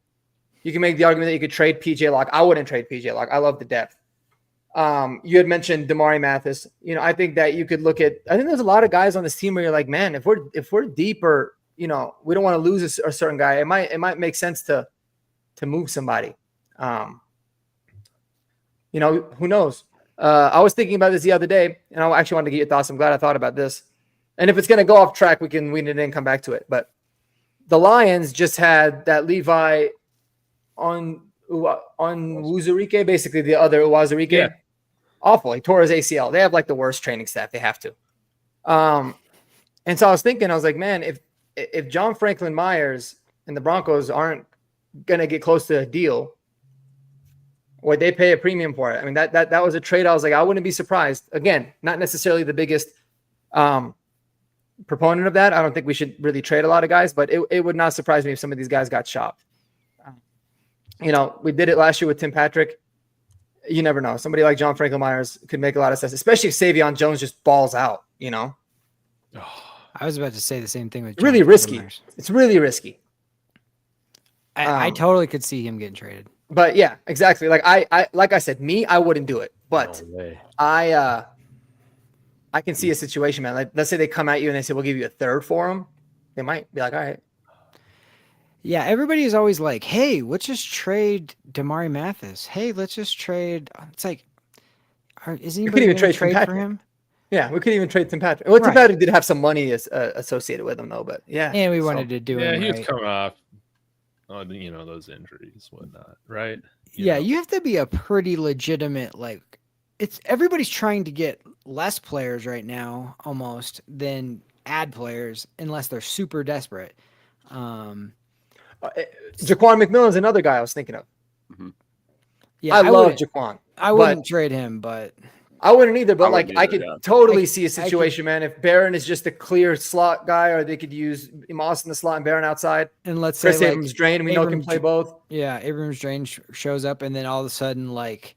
You can make the argument that you could trade PJ Locke. I wouldn't trade PJ Locke. I love the depth. You had mentioned Damari Mathis. You know, I think that you could look at. I think there's a lot of guys on this team where you're like, man, if we're deep, or we don't want to lose a certain guy, it might make sense to move somebody. Who knows? I was thinking about this the other day, and I actually wanted to get your thoughts. I'm glad I thought about this. And if it's going to go off track, we can then come back to it. But the Lions just had that Levi on Wuzurike, basically the other Uwazurike. Yeah. Awful. He tore his ACL. They have like the worst training staff. They have to. And so I was thinking, I was like, man, if John Franklin Myers and the Broncos aren't going to get close to a deal, would they pay a premium for it? I mean, that was a trade. I was like, I wouldn't be surprised. Again, not necessarily the biggest proponent of that. I don't think we should really trade a lot of guys, but it would not surprise me if some of these guys got shopped. We did it last year with Tim Patrick. You never know. Somebody like John Franklin Myers could make a lot of sense, especially if Savion Jones just balls out, I was about to say the same thing with Really Jonathan risky. Myers. It's really risky. I totally could see him getting traded. But yeah, exactly. Like I said, I wouldn't do it, but No way. I can see a situation, man. Like, let's say they come at you and they say, we'll give you a 3rd for him. They might be like, all right. Yeah, everybody is always like, hey, let's just trade Damari Mathis. Hey, let's just trade. It's like, is anybody even going to trade trade for Patrick. him? Yeah, we could even trade Tim Patrick. Well, Tim Right. Patrick did have some money associated with him, though. But yeah, And we so- wanted to do Yeah, him he was right. coming off on those injuries, whatnot, right? Yeah, you have to be a pretty legitimate, like, it's everybody's trying to get less players right now almost than add players unless they're super desperate. Jaquan McMillan is another guy I was thinking of. Yeah, I love wouldn't- Jaquan. I wouldn't trade him, but I wouldn't either, but I like wouldn't I either, could yeah. totally see a I could- situation, man. If Barron is just a clear slot guy, or they could use Moss in the slot and Barron outside. And let's Chris say Abrams drain, we know can Abrams- play both. Yeah, Abrams Drain shows up, and then all of a sudden, like,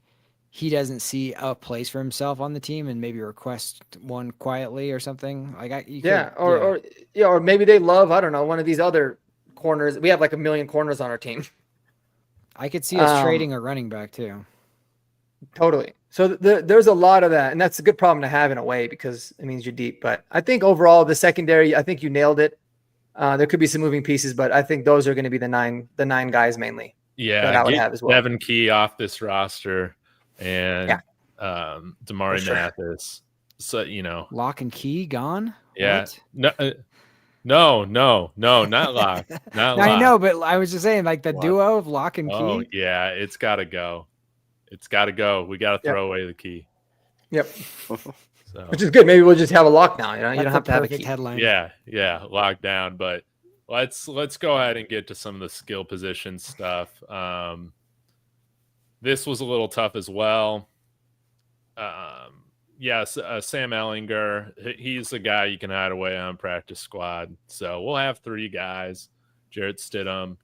he doesn't see a place for himself on the team, and maybe request one quietly or something. Like, Or maybe they love, I don't know, one of these other corners. We have like a million corners on our team. I could see us trading a running back too. Totally. So there's a lot of that, and that's a good problem to have in a way because it means you're deep. But I think overall the secondary, I think you nailed it. There could be some moving pieces, but I think those are going to be the nine guys mainly. Yeah, that I would have as well. Devin Key off this roster, and Damari sure. Mathis. So Lock and Key gone. Yeah. What? No, not Lock. Not Lock. I know, but I was just saying, like the What? duo of Lock and Key. Oh yeah, it's got to go. It's got to go. We got to throw away the key. Yep. So. Which is good. Maybe we'll just have a lock now. You know, you don't That's have to have a perfect key. headline. Yeah, locked down. But let's go ahead and get to some of the skill position stuff. This was a little tough as well. Yes, Sam Ellinger, he's the guy you can hide away on practice squad. So we'll have 3 guys. Jarrett Stidham.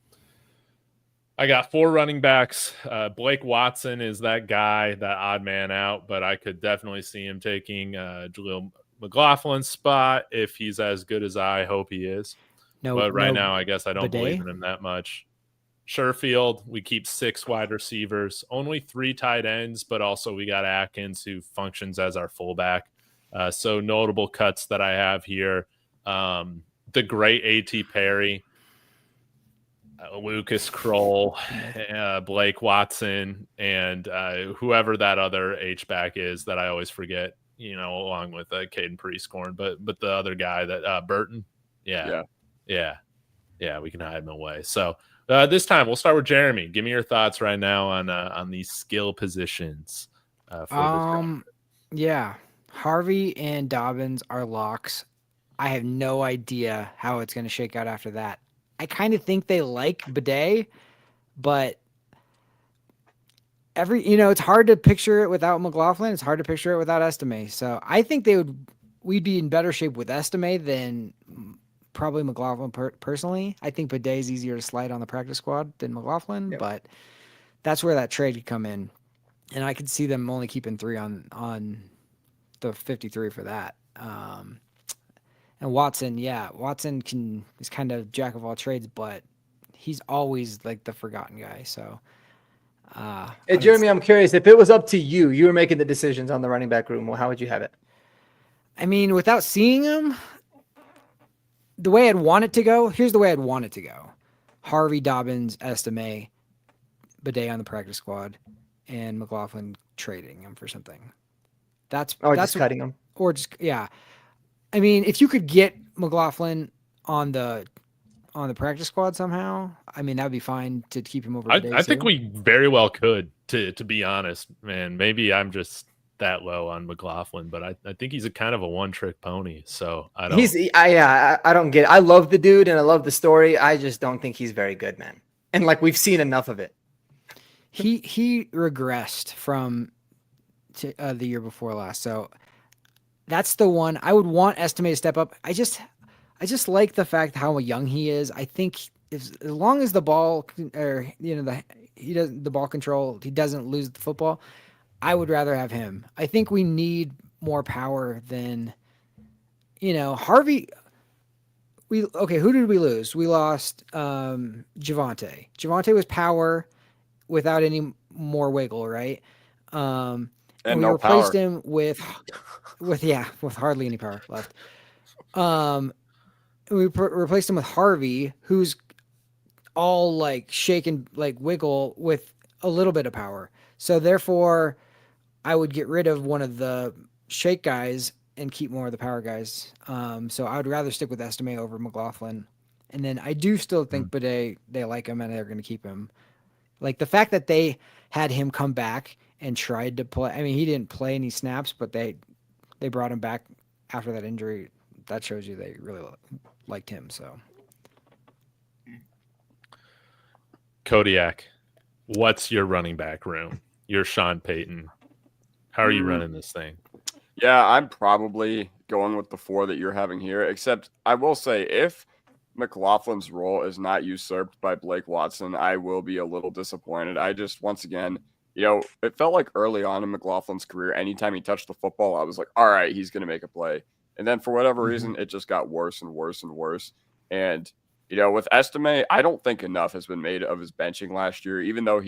I got 4 running backs. Blake Watson is that guy, that odd man out, but I could definitely see him taking Jaleel McLaughlin's spot if he's as good as I hope he is. But right now, I guess I don't believe in him that much. Sherfield, we keep 6 wide receivers, only 3 tight ends, but also we got Atkins who functions as our fullback. So notable cuts that I have here. The great A.T. Perry, Lucas Kroll, Blake Watson, and whoever that other H-back is that I always forget, along with Caden Prieskorn, but the other guy that Burton. Yeah, we can hide him away. So this time we'll start with Jeremy. Give me your thoughts right now on these skill positions. Yeah, Harvey and Dobbins are locks. I have no idea how it's going to shake out after that. I kind of think they like Bidet, but it's hard to picture it without McLaughlin. It's hard to picture it without Estime. So I think we'd be in better shape with Estime than probably McLaughlin personally. I think Bidet is easier to slide on the practice squad than McLaughlin, but that's where that trade could come in. And I could see them only keeping 3 on the 53 for that. And Watson is kind of jack of all trades, but he's always like the forgotten guy. So, hey, Jeremy, I'm curious if it was up to you, you were making the decisions on the running back room. Well, how would you have it? I mean, without seeing him, the way I'd want it to go. Here's the way I'd want it to go: Harvey, Dobbins, Estime, Bidet on the practice squad, and McLaughlin trading him for something. That's just cutting him, or just I mean, if you could get McLaughlin on the practice squad somehow, I mean, that would be fine to keep him over. I think we very well could, to be honest, man. Maybe I'm just that low on McLaughlin, but I think he's a kind of a one-trick pony. So I don't. I don't get it. I love the dude and I love the story. I just don't think he's very good, man. And like we've seen enough of it. He regressed from the year before last, so. That's the one I would want Estime to step up. I just like the fact how young he is. I think as long as the ball or the ball control, he doesn't lose the football. I would rather have him. I think we need more power than Harvey. Who did we lose? We lost Javonte. Javonte was power without any more wiggle, right? And we replaced him with hardly any power left. We replaced him with Harvey, who's all like shaken, like wiggle with a little bit of power. So therefore, I would get rid of one of the shake guys and keep more of the power guys. So I would rather stick with Estime over McLaughlin. And then I do still think Bidet, they like him and they're going to keep him. Like the fact that they had him come back and tried to play. I mean, he didn't play any snaps, but they brought him back after that injury. That shows you they really liked him. So, Kodiak, what's your running back room? You're Sean Payton. How are you running this thing? Yeah, I'm probably going with the 4 that you're having here, except I will say if McLaughlin's role is not usurped by Blake Watson, I will be a little disappointed. I just, once again, it felt like early on in McLaughlin's career, anytime he touched the football, I was like, all right, he's going to make a play. And then for whatever reason, it just got worse and worse and worse. And, with Estime, I don't think enough has been made of his benching last year, even though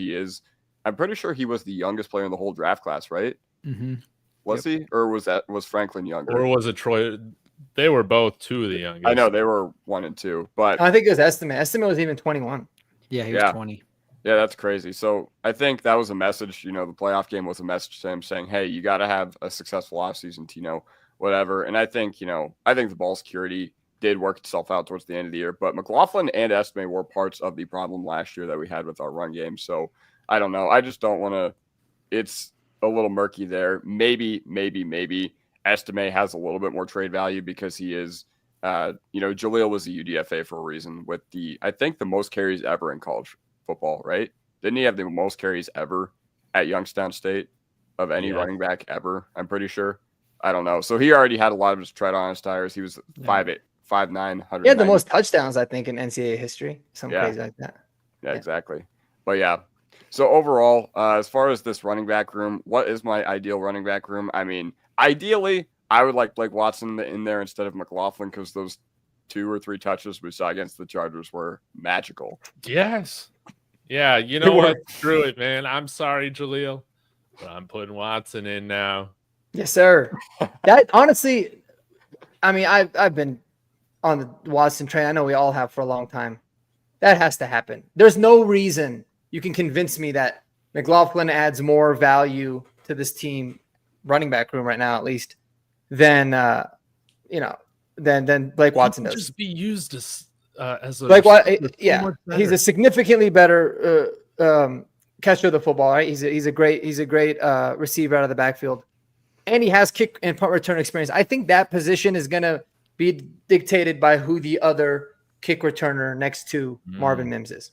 I'm pretty sure he was the youngest player in the whole draft class, right? Mm-hmm. Was he? Or was Franklin younger? Or was it Troy? They were both 2 of the youngest. I know they were 1 and 2, but I think it was Estime. Estime was even 21. Yeah, he was 20. Yeah, that's crazy. So I think that was a message, the playoff game was a message to him saying, hey, you got to have a successful offseason, Tino, whatever. And I think the ball security did work itself out towards the end of the year, but McLaughlin and Estime were parts of the problem last year that we had with our run game. So I don't know. I just don't want to, it's a little murky there. Maybe Estime has a little bit more trade value because he is, Jaleel was a UDFA for a reason with I think the most carries ever in college football, right? Didn't he have the most carries ever at Youngstown State of any running back ever? I'm pretty sure. I don't know. So he already had a lot of his tread on his tires. He was 5'8", 5'9", 100. He had the most touchdowns, I think, in NCAA history. Some crazy like that. Yeah, exactly. But yeah. So overall, as far as this running back room, what is my ideal running back room? I mean, ideally, I would like Blake Watson in there instead of McLaughlin because those 2 or 3 touches we saw against the Chargers were magical. Yes. Yeah, you know what? Screw it, man. I'm sorry, Jaleel, but I'm putting Watson in now. Yes, sir. That honestly, I mean, I've been on the Watson train. I know we all have for a long time. That has to happen. There's no reason you can convince me that McLaughlin adds more value to this team running back room right now, at least, than than Blake Watson does. Just be used as a Blake he's a significantly better catcher of the football. Right, he's a great receiver out of the backfield, and he has kick and punt return experience. I think that position is gonna be dictated by who the other kick returner next to Marvin Mims is.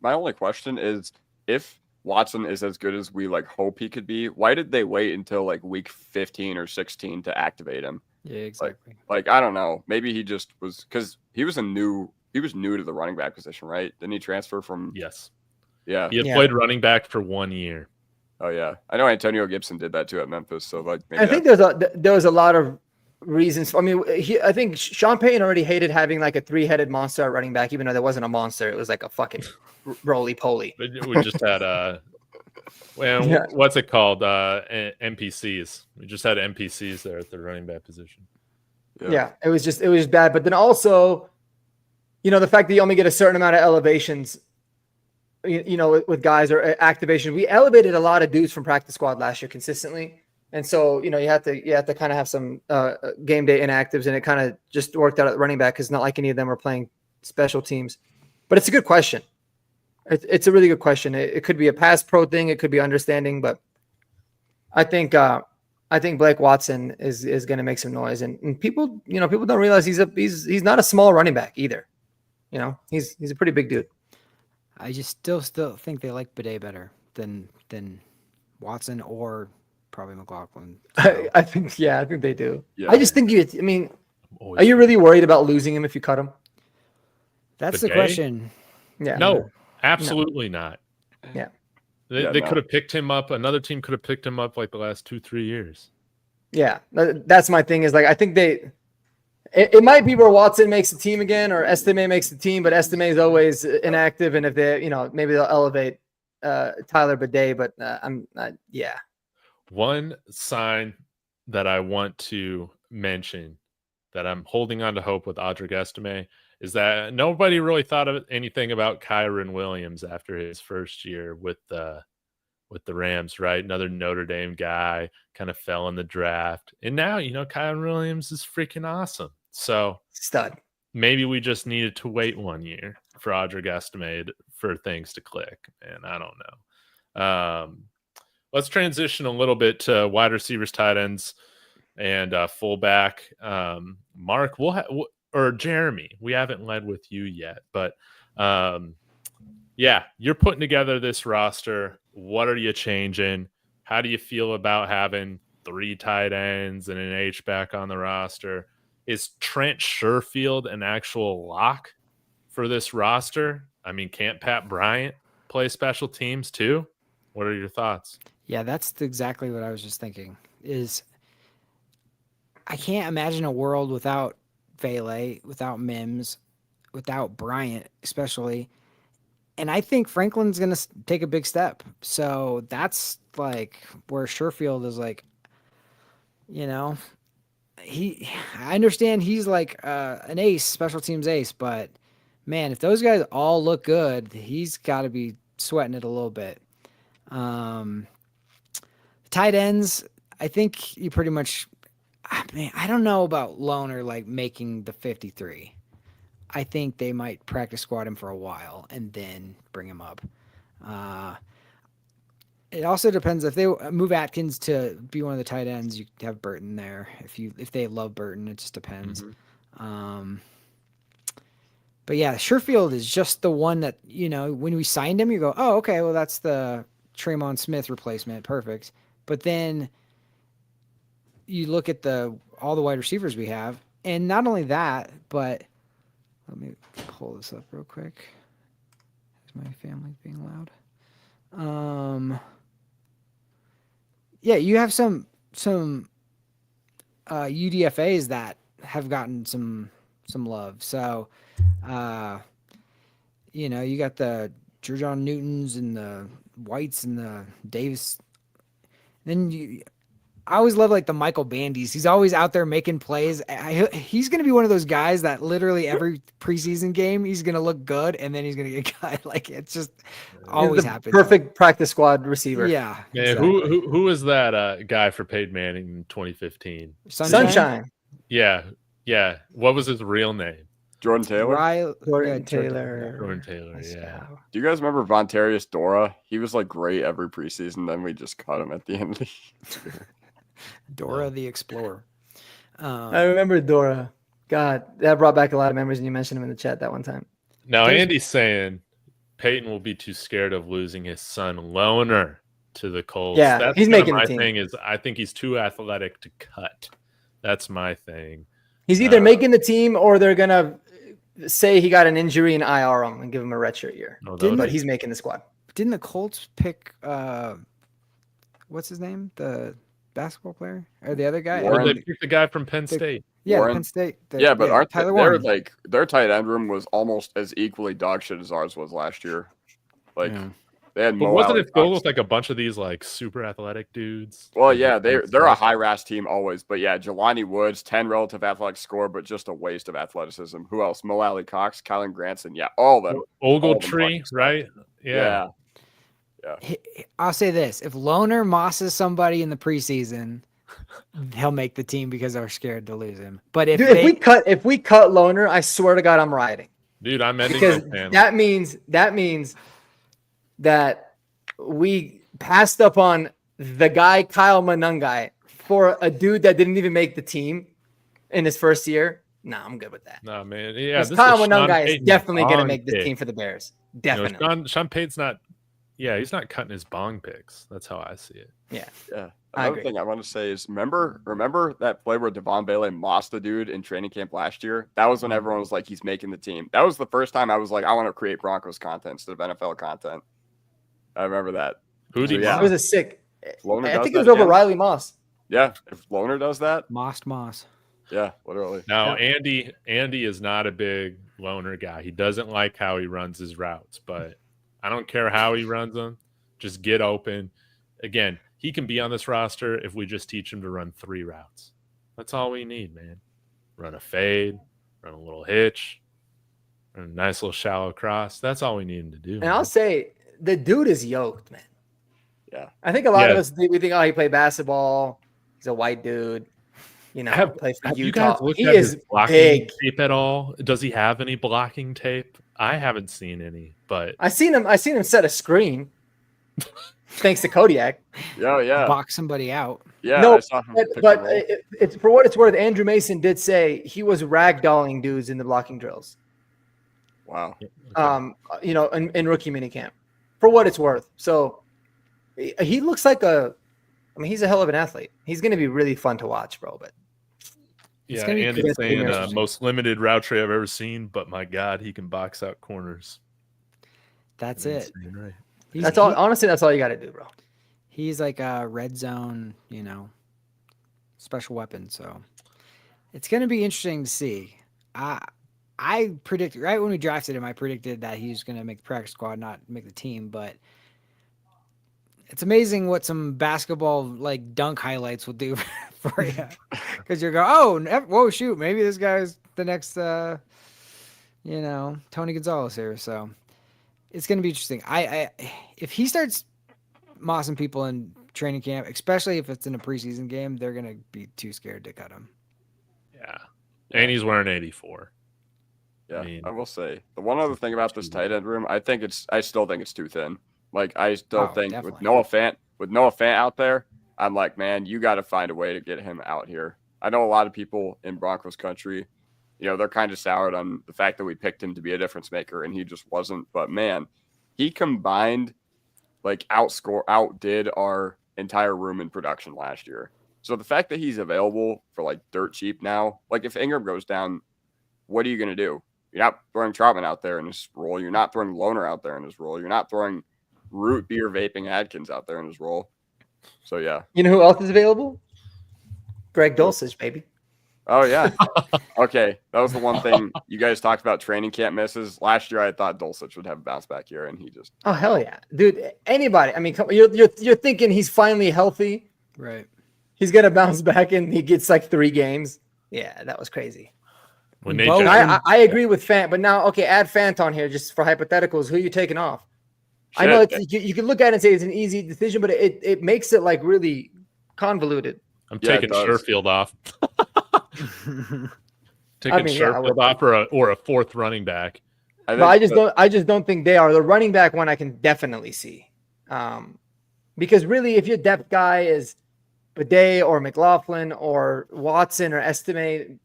My only question is, if Watson is as good as we hope he could be, why did they wait until week 15 or 16 to activate him? Yeah, exactly. I don't know. Maybe he just was, because he was new to the running back position, right? Didn't he transfer from? Yes. Yeah. He had played running back for 1 year. Oh yeah, I know Antonio Gibson did that too at Memphis. So maybe I think there was a lot of reasons. I mean, I think Sean Payton already hated having a 3-headed monster at running back, even though there wasn't a monster. It was like a fucking roly-poly. We just had what's it called? NPCs. We just had NPCs there at the running back position. Yeah, it was bad. But then also, the fact that you only get a certain amount of elevations, with guys or activation. We elevated a lot of dudes from practice squad last year consistently. And so, you have to kind of have some game day inactives, and it kind of just worked out at running back because not like any of them are playing special teams. But it's a good question. It's a really good question. It could be a pass pro thing. It could be understanding, but I think Blake Watson is going to make some noise, and people don't realize he's not a small running back either. He's a pretty big dude. I just still think they like Bidet better than Watson or probably McLaughlin. So. I think they do. Yeah. I just think are you really worried about losing him if you cut him? That's Bidet? the question. Yeah. No, absolutely not. Yeah. They could have picked him up. Another team could have picked him up the last 2-3 years. Yeah. That's my thing is I think it might be where Watson makes the team again or Estime makes the team, but Estime is always inactive. And if they, maybe they'll elevate Tyler Bidet, but I'm not. Yeah. One sign that I want to mention that I'm holding on to hope with Audric Estime is that nobody really thought of anything about Kyron Williams after his first year with the Rams, right? Another Notre Dame guy kind of fell in the draft. And now, Kyron Williams is freaking awesome. So stud. Maybe we just needed to wait 1 year for Audric Estime for things to click. And I don't know. Let's transition a little bit to wide receivers, tight ends, and fullback. Mark, or Jeremy, we haven't led with you yet, but you're putting together this roster. What are you changing? How do you feel about having 3 tight ends and an H-back on the roster? Is Trent Sherfield an actual lock for this roster? I mean, can't Pat Bryant play special teams too? What are your thoughts? Yeah, that's exactly what I was just thinking. Is I can't imagine a world without Vele, without Mims, without Bryant, especially. And I think Franklin's going to take a big step. So that's like where Sherfield is like, you know, I understand he's like an ace, special teams ace, but man, if those guys all look good, he's got to be sweating it a little bit. Tight ends, I think you pretty much, man, I don't know about Loner like making the 53. I think they might practice squad him for a while and then bring him up. It also depends if they move Atkins to be one of the tight ends. You have Burton there. If they love Burton, it just depends. Mm-hmm. But yeah, Sherfield is just the one that, you know, when we signed him, you go, oh, okay, well that's the Tremont Smith replacement, perfect. But then you look at all the wide receivers we have, and not only that, but let me pull this up real quick. Is my family being loud? Yeah, you have some UDFAs that have gotten some love. So, you know, you got the Jerjon Newtons and the Whites and the Davis. Then I always love like the Michael Bandys. He's always out there making plays. He's going to be one of those guys that literally every preseason game, he's going to look good and then he's going to get cut. Like it's just always happens. Perfect practice squad receiver. Yeah. Man, Exactly. who was that guy for Peyton Manning in 2015? Sunshine. Yeah. What was his real name? Jordan Taylor. Jordan Taylor. Jordan Taylor, yeah. Do you guys remember Vontarius Dora? He was like great every preseason. Then we just cut him at the end of the year. Dora the Explorer. I remember Dora. God, that brought back a lot of memories, and you mentioned him in the chat that one time. Now, Andy's saying Peyton will be too scared of losing his son Loner to the Colts. Yeah, that's he's making my the team. thing. Is I think he's too athletic to cut. That's my thing. He's either making the team or they're gonna say he got an injury and IR him and give him a redshirt year. But he's making the squad. Didn't the Colts pick what's his name? The basketball player or the other guy? Warren. They picked the guy from Penn State. Yeah, Warren. Penn State. But aren't Tyler they're Warren. like their tight end room was almost as equally dog shit as ours was last year. Like they had But Mo wasn't Alley it filled Cox. with like a bunch of these like super athletic dudes? Well, yeah, they're a high RAS team always, but yeah, Jelani Woods, 10 relative athletic score, but just a waste of athleticism. Who else? Mo Alley Cox, Kylan Granson, yeah, all of them. Ogletree, right? Yeah. I'll say this: if Loner mosses somebody in the preseason, he'll make the team because they're scared to lose him. But if if we cut Loner, I swear to God, I'm rioting. Dude, I'm ending Because my panel. that means that we passed up on the guy Kyle Monungai for a dude that didn't even make the team in his first year. Nah, I'm good with that. No, man. Yeah, this Kyle is Sean Monungai is Payton's definitely going to bong make the pick. team for the Bears. You Definitely. know, Sean Payton's not. Yeah, he's not cutting his bong picks. That's how I see it. Yeah. Another agree. thing I want to say is remember that play where Devon Bailey mossed the dude in training camp last year? That was when everyone was like, he's making the team. That was the first time I was like, I want to create Broncos content instead of NFL content. I remember that. Who do you? Yeah. It was a sick. Loner I does think it was that, over yeah. Riley Moss. Yeah, if Loner does that, Moss. yeah, literally. Now, Andy is not a big Loner guy. He doesn't like how he runs his routes, but I don't care how he runs them. Just get open. Again, he can be on this roster if we just teach him to run 3 routes. That's all we need, man. Run a fade, run a little hitch, run a nice little shallow cross. That's all we need him to do. And I'll say the dude is yoked, man. Yeah. I think a lot of us we think, oh, he played basketball. He's a white dude. You know, play for Have Utah. you guys looked He at is his blocking big. tape at all? Does he have any blocking tape? I haven't seen any, but I seen him set a screen. Thanks to Kodiak. Yeah. Box somebody out. Yeah. No, I saw him pick and but roll. it's for what it's worth. Andrew Mason did say he was ragdolling dudes in the blocking drills. Wow. You know, in rookie minicamp. For what it's worth. So he looks like a I mean, he's a hell of an athlete. He's going to be really fun to watch, bro. But Yeah, gonna be Andy's pretty saying interesting. most limited route tree I've ever seen, but my God, he can box out corners. That's That's it. insane, right? that's all. Honestly, that's all you got to do, bro. He's like a red zone, special weapon. So it's going to be interesting to see. I predicted right when we drafted him, I predicted that he's going to make the practice squad, not make the team. But it's amazing what some basketball like dunk highlights will do for you, because you're going, whoa, shoot, maybe this guy's the next, Tony Gonzalez here. So it's going to be interesting. If he starts mossing people in training camp, especially if it's in a preseason game, they're going to be too scared to cut him. Yeah. And he's wearing 84. Yeah, I mean, I will say the one other thing about this tight end room, I still think it's too thin. Like I still think definitely. with Noah Fant out there, I'm like, man, you got to find a way to get him out here. I know a lot of people in Broncos country, they're kind of soured on the fact that we picked him to be a difference maker, and he just wasn't. But man, he combined, like outdid our entire room in production last year. So the fact that he's available for like dirt cheap now, like if Ingram goes down, what are you going to do? You're not throwing Troutman out there in his role. You're not throwing Loner out there in his role. You're not throwing root beer vaping Adkins out there in his role. So yeah. You know who else is available? Greg Dulcich, baby. Oh yeah. Okay, that was the one thing you guys talked about training camp misses last year. I thought Dulcich would have a bounce back year, and he just. Oh hell yeah, dude! Anybody? I mean, you're thinking he's finally healthy. Right. He's gonna bounce back, and he gets like 3 games. Yeah, that was crazy. when they Bo- just, I agree with Fant, but now okay, add Fant on here just for hypotheticals. Who are you taking off? I know you can look at it and say it's an easy decision, but it makes it like really convoluted. I'm Yeah, taking it does. Sherfield off. Taking Sherfield off or a 4th running back. But I just don't think they are. The running back one I can definitely see. Because really, if your depth guy is Bidet or McLaughlin or Watson or Estime,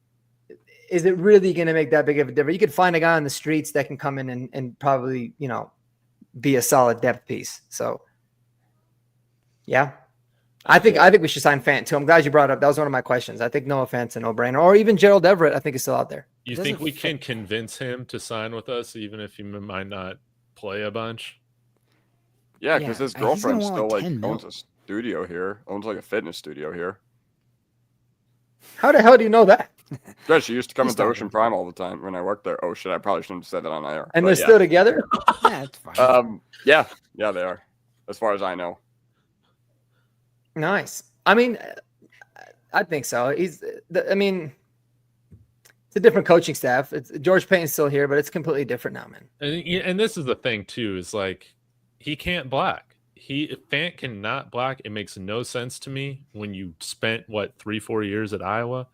is it really going to make that big of a difference? You could find a guy on the streets that can come in and probably, be a solid depth piece. So, yeah. I think we should sign Fant too. I'm glad you brought it up. That was one of my questions. I think Noah Fant's a no-brainer. Or even Gerald Everett, I think is still out there. You think we can convince him to sign with us, even if he might not play a bunch? Yeah, because his girlfriend he's gonna still want like 10 owns a studio here, owns like a fitness studio here. How the hell do you know that? Yeah, she used to come into Ocean Prime all the time when I worked there. Oh shit, I probably shouldn't have said that on air. And but they're still together? Yeah, it's fine. Yeah, they are, as far as I know. Nice. I mean, I think so. It's a different coaching staff. George Payton's still here, but it's completely different now, man. And this is the thing too, is like he can't block. If Fant cannot block, it makes no sense to me when you spent 3-4 years at Iowa.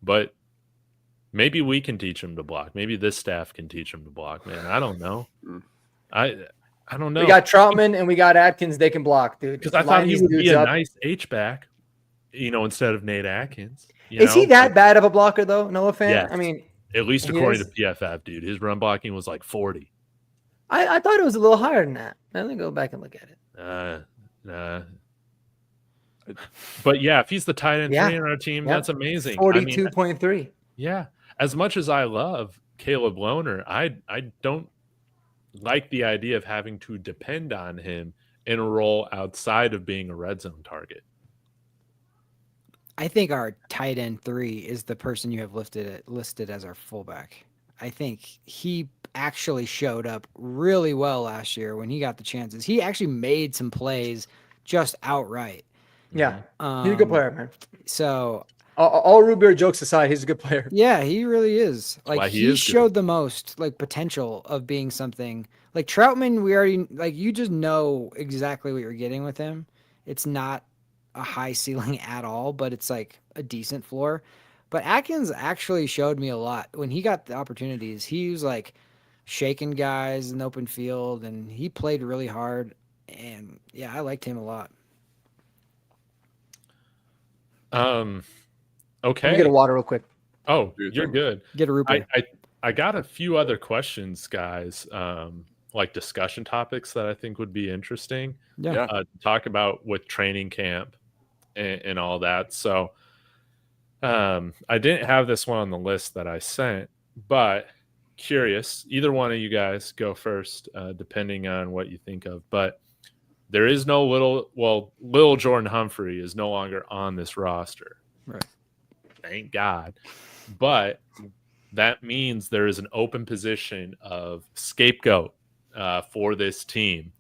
But maybe we can teach him to block. Maybe this staff can teach him to block, man. I don't know. I don't know. We got Troutman and we got Atkins. They can block, dude. Because I thought he would be a nice H-back, instead of Nate Atkins. Is he that bad of a blocker, though? Noah Fant? Yes. I mean, at least according to PFF, dude. His run blocking was like 40. I thought it was a little higher than that. Let me go back and look at it. Nah. But yeah, if he's the tight end 3 on our team, that's amazing. 42.3. Yeah. As much as I love Caleb Loner, I don't like the idea of having to depend on him in a role outside of being a red zone target. I think our tight end 3 is the person you have listed as our fullback. I think he actually showed up really well last year when he got the chances. He actually made some plays just outright. Yeah, he's a good player, man. So all root beer jokes aside, he's a good player. Yeah, he really is. Like he showed the most potential of being something. Like Troutman, we already you just know exactly what you're getting with him. It's not a high ceiling at all, but it's like a decent floor. But Atkins actually showed me a lot when he got the opportunities. He was like shaking guys in the open field, and he played really hard. And yeah, I liked him a lot. Okay. Let me get a water real quick. Oh, you're good. Get a root beer. I got a few other questions, guys. Like discussion topics that I think would be interesting. Yeah. To talk about with training camp and all that. So I didn't have this one on the list that I sent, but curious, either one of you guys go first, depending on what you think of. But there is no little Jordan Humphrey is no longer on this roster. Right. Thank God. But that means there is an open position of scapegoat for this team.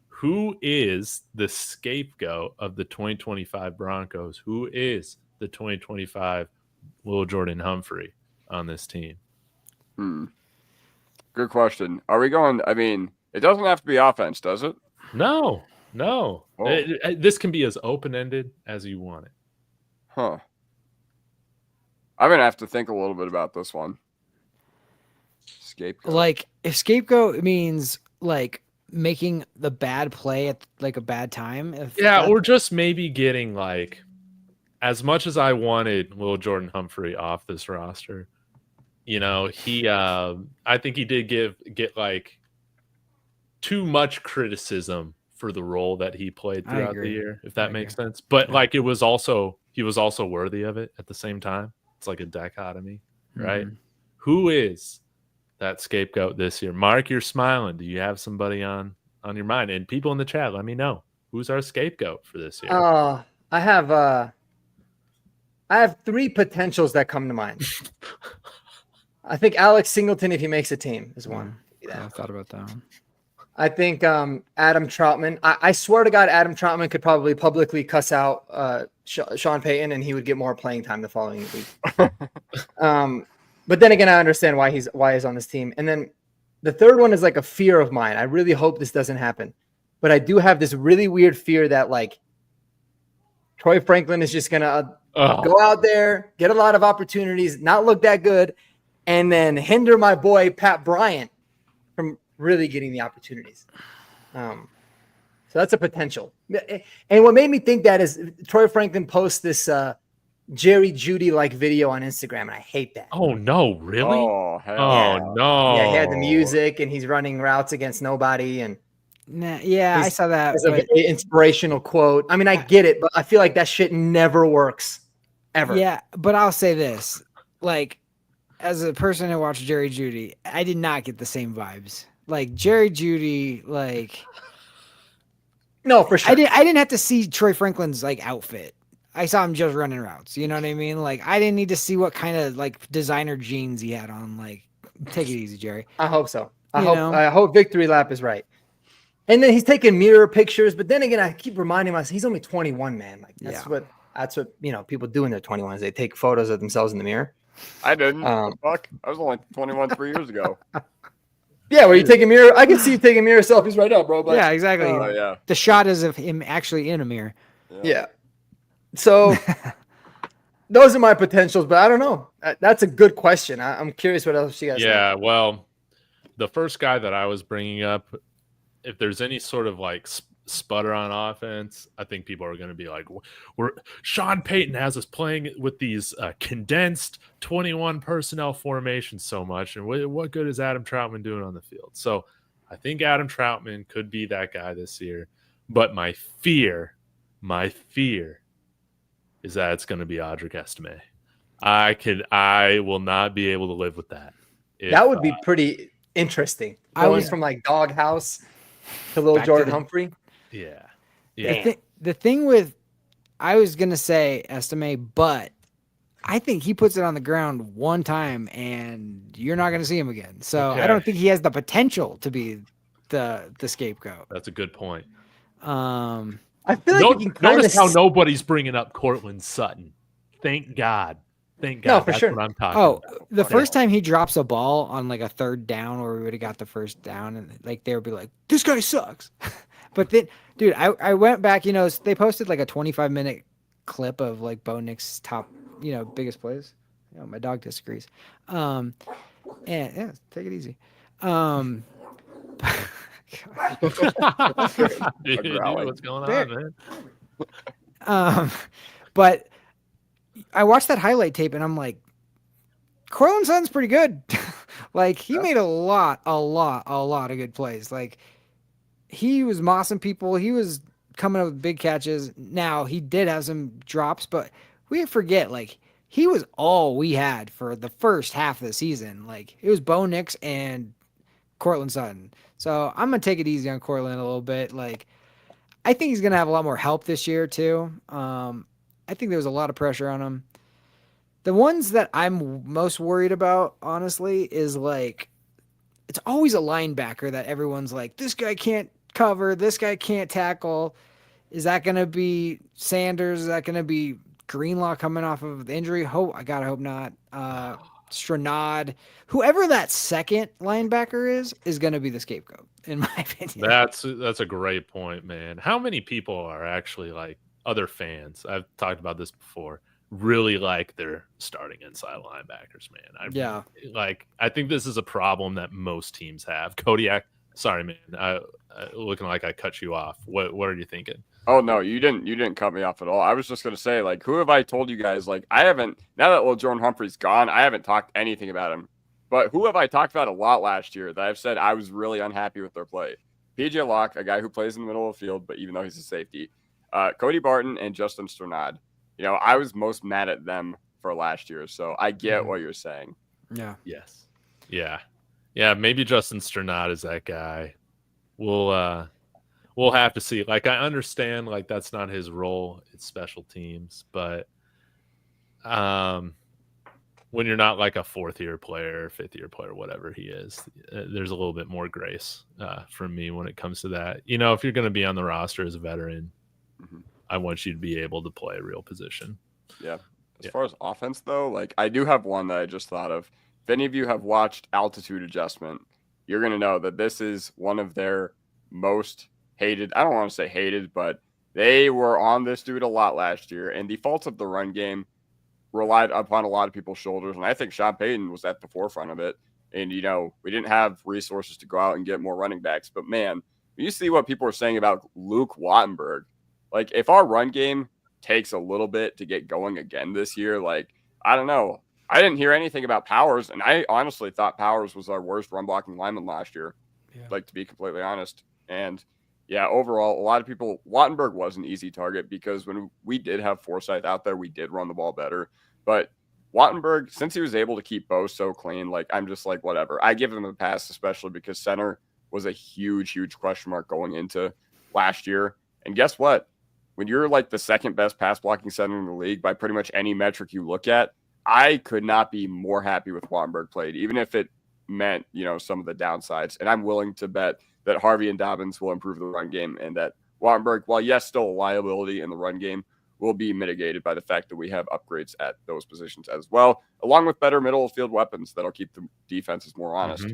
Who is the scapegoat of the 2025 Broncos? Who is the 2025 Lil Jordan Humphrey on this team? Good question. Are we going? I mean, it doesn't have to be offense, does it? No. Oh. This can be as open-ended as you want it. Huh. I'm going to have to think a little bit about this one. Scapegoat. Like, if scapegoat means like making the bad play at like a bad time. Or just maybe getting like, as much as I wanted Lil Jordan Humphrey off this roster, he I think he did get like too much criticism for the role that he played throughout the year, if that makes sense. But like he was also worthy of it at the same time. It's like a dichotomy, right? Mm-hmm. Who is that scapegoat this year? Mark, you're smiling. Do you have somebody on your mind? And people in the chat, let me know. Who's our scapegoat for this year? I have 3 potentials that come to mind. I think Alex Singleton, if he makes a team, is one. I thought about that one. I think Adam Troutman. I swear to God, Adam Troutman could probably publicly cuss out Sean Payton, and he would get more playing time the following week. But then again, I understand why he's on this team. And then the third one is like a fear of mine. I really hope this doesn't happen, but I do have this really weird fear that like Troy Franklin is just gonna go out there, get a lot of opportunities, not look that good, and then hinder my boy Pat Bryant from really getting the opportunities. So that's a potential. And what made me think that is Troy Franklin posts this Jerry Judy like video on Instagram, and I hate that. Oh no, really? Oh, no. Yeah, he had the music and he's running routes against nobody, and I saw that. It's a very inspirational quote. I mean, I get it, but I feel like that shit never works ever. Yeah, but I'll say this. Like, as a person who watched Jerry Judy, I did not get the same vibes. Like Jerry Judy, like no, for sure. I didn't have to see Troy Franklin's like outfit. I saw him just running routes. You know what I mean? Like I didn't need to see what kind of like designer jeans he had on. Like, take it easy, Jerry. I hope so. I hope Victory Lap is right. And then he's taking mirror pictures, but then again, I keep reminding myself he's only 21, man. Like that's what people do in their 21s. They take photos of themselves in the mirror. I didn't. Fuck. I was only 21 3 years ago. Yeah, where you take a mirror. I can see you taking mirror selfies right now, bro. But, yeah, exactly. Yeah. The shot is of him actually in a mirror. Yeah. So those are my potentials, but I don't know. That's a good question. I'm curious what else you guys think. Well, the first guy that I was bringing up, if there's any sort of like sputter on offense, I think people are going to be like, Sean Payton has us playing with these condensed 21 personnel formations so much, and what good is Adam Troutman doing on the field? So I think Adam Troutman could be that guy this year, but my fear is that it's going to be Audric Estime. I will not be able to live with that. That would be pretty interesting. Going from like Doghouse to Lil Jordan Humphrey. Yeah. The thing with, I was going to say Estime, but I think he puts it on the ground one time and you're not going to see him again. So I don't think he has the potential to be the scapegoat. That's a good point. I feel like you can notice how nobody's bringing up Cortland Sutton. Thank God. No, for That's sure. what I'm talking about. The first time he drops a ball on like a third down where we would have got the first down, and like they would be like, this guy sucks. But then, dude, I went back, they posted like a 25-minute clip of like Bo NIx top, biggest plays. My dog disagrees. And yeah, take it easy. Dude, what's going on, man? But I watched that highlight tape and I'm like, Cortland Sutton's pretty good. Like he made a lot of good plays. Like he was mossing people. He was coming up with big catches. Now, he did have some drops, but we forget, like, he was all we had for the first half of the season. Like, it was Bo Nix and Cortland Sutton. So I'm going to take it easy on Cortland a little bit. Like, I think he's going to have a lot more help this year, too. I think there was a lot of pressure on him. The ones that I'm most worried about, honestly, is, like, it's always a linebacker that everyone's like, this guy can't cover, this guy can't tackle. Is that going to be Sanders? Is that going to be Greenlaw coming off of the injury? I gotta hope not. Stranad, whoever that second linebacker is going to be the scapegoat, in my opinion. That's a great point, man. How many people are actually, like, other fans? I've talked about this before. Really like their starting inside linebackers, man. I think this is a problem that most teams have. Kodiak, sorry, man. Looking like I cut you off. What are you thinking? Oh no, you didn't cut me off at all. I was just gonna say, like, who have I told you guys? Like, I haven't, now that Jordan Humphrey's gone, I haven't talked anything about him. But who have I talked about a lot last year that I've said I was really unhappy with their play? PJ Locke, a guy who plays in the middle of the field, but even though he's a safety, Cody Barton and Justin Strnad. You know, I was most mad at them for last year, so I get what you're saying. Yeah. Yes. Yeah. Yeah. Maybe Justin Strnad is that guy. We'll have to see. Like, I understand, like, that's not his role. It's special teams, but when you're not like a 4th-year player, 5th-year player, whatever he is, there's a little bit more grace from me when it comes to that. You know, if you're going to be on the roster as a veteran, I want you to be able to play a real position. Yeah. As far as offense, though, like, I do have one that I just thought of. If any of you have watched Altitude Adjustment, you're going to know that this is one of their most hated. I don't want to say hated, but they were on this dude a lot last year. And the faults of the run game relied upon a lot of people's shoulders. And I think Sean Payton was at the forefront of it. And, you know, we didn't have resources to go out and get more running backs. But, man, you see what people are saying about Luke Wattenberg. Like, if our run game takes a little bit to get going again this year, like, I don't know. I didn't hear anything about Powers, and I honestly thought Powers was our worst run blocking lineman last year, like, to be completely honest. And, yeah, overall, a lot of people, Wattenberg was an easy target because when we did have Forsyth out there, we did run the ball better. But Wattenberg, since he was able to keep Bo so clean, like, I'm just like, whatever. I give him a pass, especially because center was a huge, huge question mark going into last year. And guess what? When you're like the second best pass blocking center in the league by pretty much any metric you look at, I could not be more happy with Wattenberg played, even if it meant, you know, some of the downsides. And I'm willing to bet that Harvey and Dobbins will improve the run game and that Wattenberg, while yes, still a liability in the run game, will be mitigated by the fact that we have upgrades at those positions as well, along with better middle of field weapons that'll keep the defenses more honest.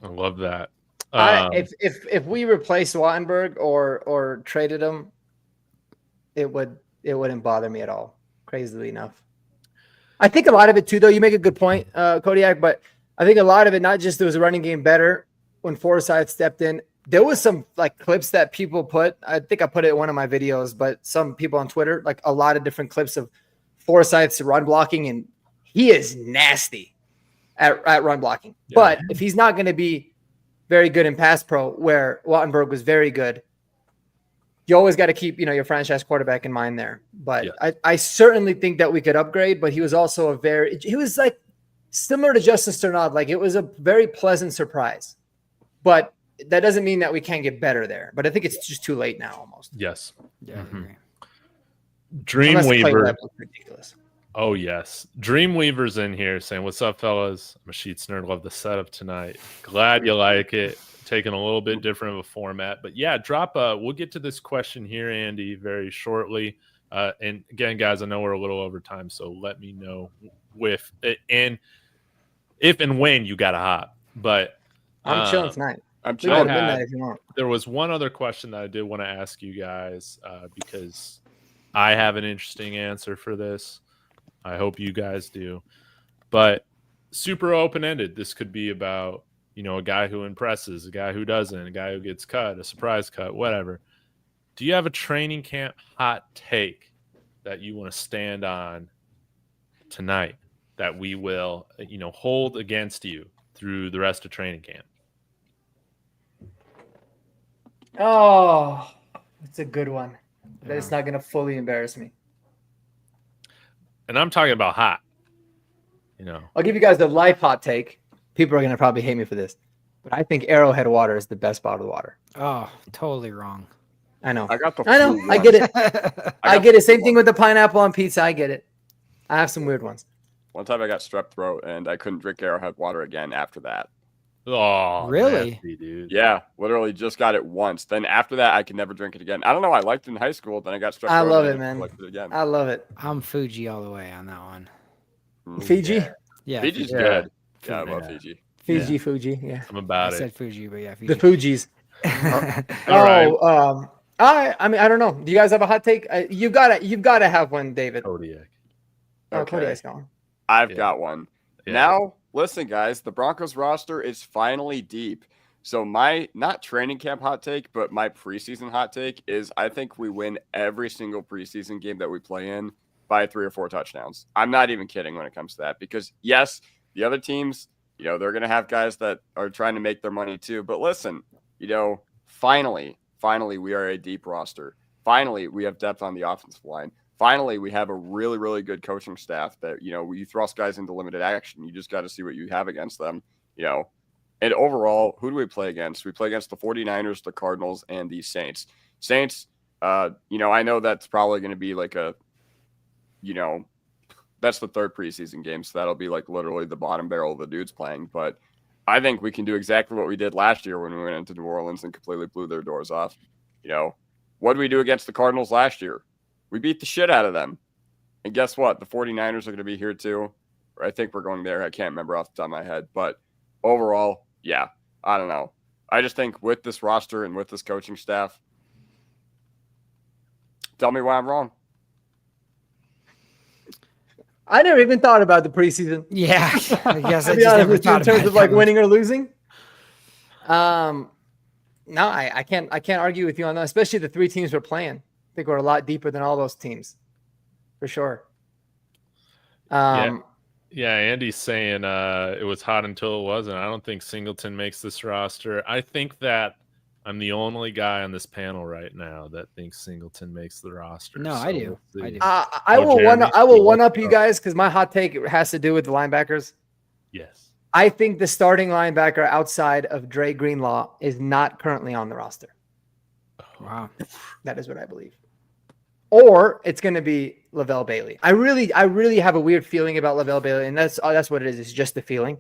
I love that. If we replaced Wattenberg or traded him, it wouldn't bother me at all. Crazily enough, I think a lot of it too, though. You make a good point, Kodiak, but I think a lot of it, not just there was a running game better when Forsyth stepped in. There was some like clips that people put. I think I put it in one of my videos, but some people on Twitter, like a lot of different clips of Forsyth's run blocking, and he is nasty at run blocking. Yeah. But if he's not going to be very good in pass pro, where Wattenberg was very good, you always got to keep, you know, your franchise quarterback in mind there. But I certainly think that we could upgrade, but he was also he was like similar to Justin Strnad. Like, it was a very pleasant surprise, but that doesn't mean that we can't get better there. But I think it's just too late now almost. Yes. Yeah. I agree. Dreamweaver. Ridiculous. Oh, yes. Dreamweaver's in here saying, what's up, fellas? I'm a Sheets nerd. Love the setup tonight. Glad you like it. Taking a little bit different of a format. But, yeah, we'll get to this question here, Andy, very shortly. And, again, guys, I know we're a little over time, so let me know if and when you got to hop. But I'm chilling tonight. I'm chilling midnight if you want. There was one other question that I did want to ask you guys because I have an interesting answer for this. I hope you guys do. But super open-ended. This could be about, you know, a guy who impresses, a guy who doesn't, a guy who gets cut, a surprise cut, whatever. Do you have a training camp hot take that you want to stand on tonight that we will, you know, hold against you through the rest of training camp? Oh, It's a good one. That Yeah. it's not going to fully embarrass me. And I'm talking about hot. You know, I'll give you guys the life hot take. People are going to probably hate me for this, but I think Arrowhead water is the best bottled water. Oh, totally wrong. I know. I got the I know. flu I one. get it. I got get the it. Same flu thing one. with the pineapple on pizza. I get it. I have some weird ones. One time I got strep throat and I couldn't drink Arrowhead water again after that. oh, Really? nasty, dude. Yeah, literally just got it once. Then after that, I could never drink it again. I don't know. I liked it in high school. Then I got strep throat. I love and it, never man. liked it again. I love it. I'm Fuji all the way on that one. Fiji? Yeah, Fiji's Yeah. good. Yeah, I Fuji. love Fiji. Fiji, Fuji. Yeah. I'm I about said it. Fuji, but yeah, Fuji. The Fuji's. All right. I mean, I don't know. Do you guys have a hot take? You've got to have one, David. Kodiak. Oh, Okay. Kodiak's gone. I've Yeah. got one. Yeah. Now, listen, guys, the Broncos roster is finally deep. So my not training camp hot take, but my preseason hot take is I think we win every single preseason game that we play in by 3 or 4 touchdowns. I'm not even kidding when it comes to that because yes, the other teams, they're going to have guys that are trying to make their money too. But listen, finally, we are a deep roster. Finally, we have depth on the offensive line. Finally, we have a really, really good coaching staff that, you thrust guys into limited action. You just got to see what you have against them, And overall, who do we play against? We play against the 49ers, the Cardinals, and the Saints. Saints, I know that's probably going to be like that's the third preseason game. So that'll be like literally the bottom barrel of the dudes playing. But I think we can do exactly what we did last year when we went into New Orleans and completely blew their doors off. What did we do against the Cardinals last year? We beat the shit out of them. And guess what? The 49ers are going to be here too. Or I think we're going there. I can't remember off the top of my head. But overall, yeah, I don't know. I just think with this roster and with this coaching staff, tell me why I'm wrong. I never even thought about the preseason. Yeah, I guess I To be just honest never with you, in thought terms about of it like that winning or losing. No, I can't argue with you on that, especially the 3 teams we're playing. I think we're a lot deeper than all those teams, for sure. Yeah, Andy's saying it was hot until it wasn't. I don't think Singleton makes this roster. I think that I'm the only guy on this panel right now that thinks Singleton makes the roster. No, I do. we'll I see. do. I Oh, will Jeremy, I will you one let up you go. guys because my hot take has to do with the linebackers. Yes. I think the starting linebacker outside of Dre Greenlaw is not currently on the roster. Wow. That is what I believe. Or it's going to be Lavelle Bailey. I really have a weird feeling about Lavelle Bailey, and that's what it is. It's just a feeling.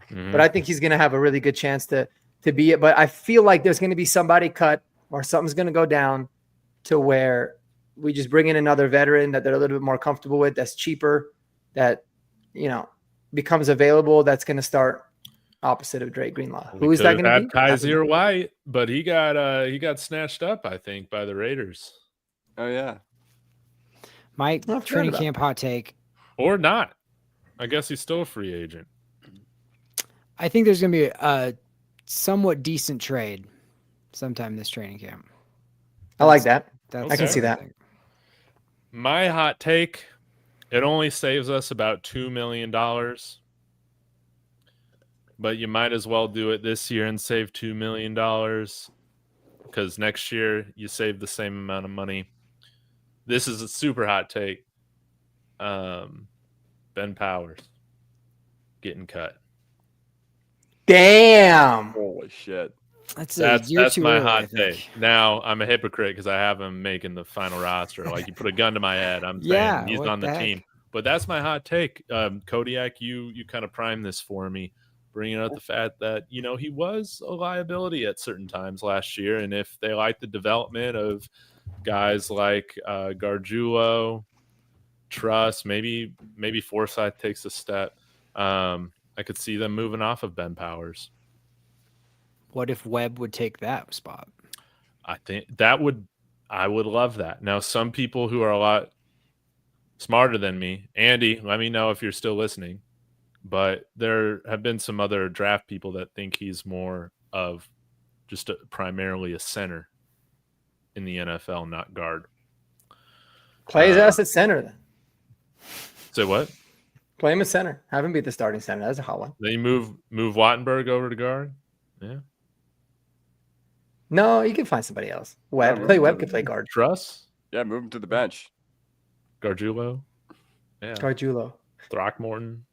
Mhm. But I think he's going to have a really good chance to be it. But I feel like there's going to be somebody cut or something's going to go down to where we just bring in another veteran that they're a little bit more comfortable with, that's cheaper, that, becomes available, that's going to start opposite of Dre Greenlaw. We Who is that going to be? Kaiser White, but he got snatched up, I think, by the Raiders. Oh, yeah. My I've heard training about camp hot take. Or not. I guess he's still a free agent. I think there's going to be a somewhat decent trade sometime this training camp. I like that. That's I can Okay. see what that. think. My hot take, it only saves us about $2 million. But you might as well do it this year and save $2 million because next year you save the same amount of money. This is a super hot take. Ben Powers getting cut. Damn. Holy shit. That's That's too my early, I hot think. take. Now I'm a hypocrite because I have him making the final roster. Like you put a gun to my head. I'm saying Yeah, he's what on the the heck? team. But that's my hot take. Kodiak, you kind of primed this for me, bringing out the fact that he was a liability at certain times last year, and if they like the development of guys like Gargiulo, Truss, maybe Forsyth takes a step. I could see them moving off of Ben Powers. What if Webb would take that spot? I think I would love that. Now, some people who are a lot smarter than me, Andy, let me know if you're still listening, but there have been some other draft people that think he's more of just primarily a center in the NFL, not guard. Play his ass at center then. Say what? Play him at center. Have him be the starting center. That's a hot one. Then you move Wattenberg over to guard? Yeah. No, you can find somebody else. Webb. Yeah, Clay Webb could play guard. Truss, Yeah, move him to the bench. Gargiulo, yeah, Gargiulo. Throckmorton.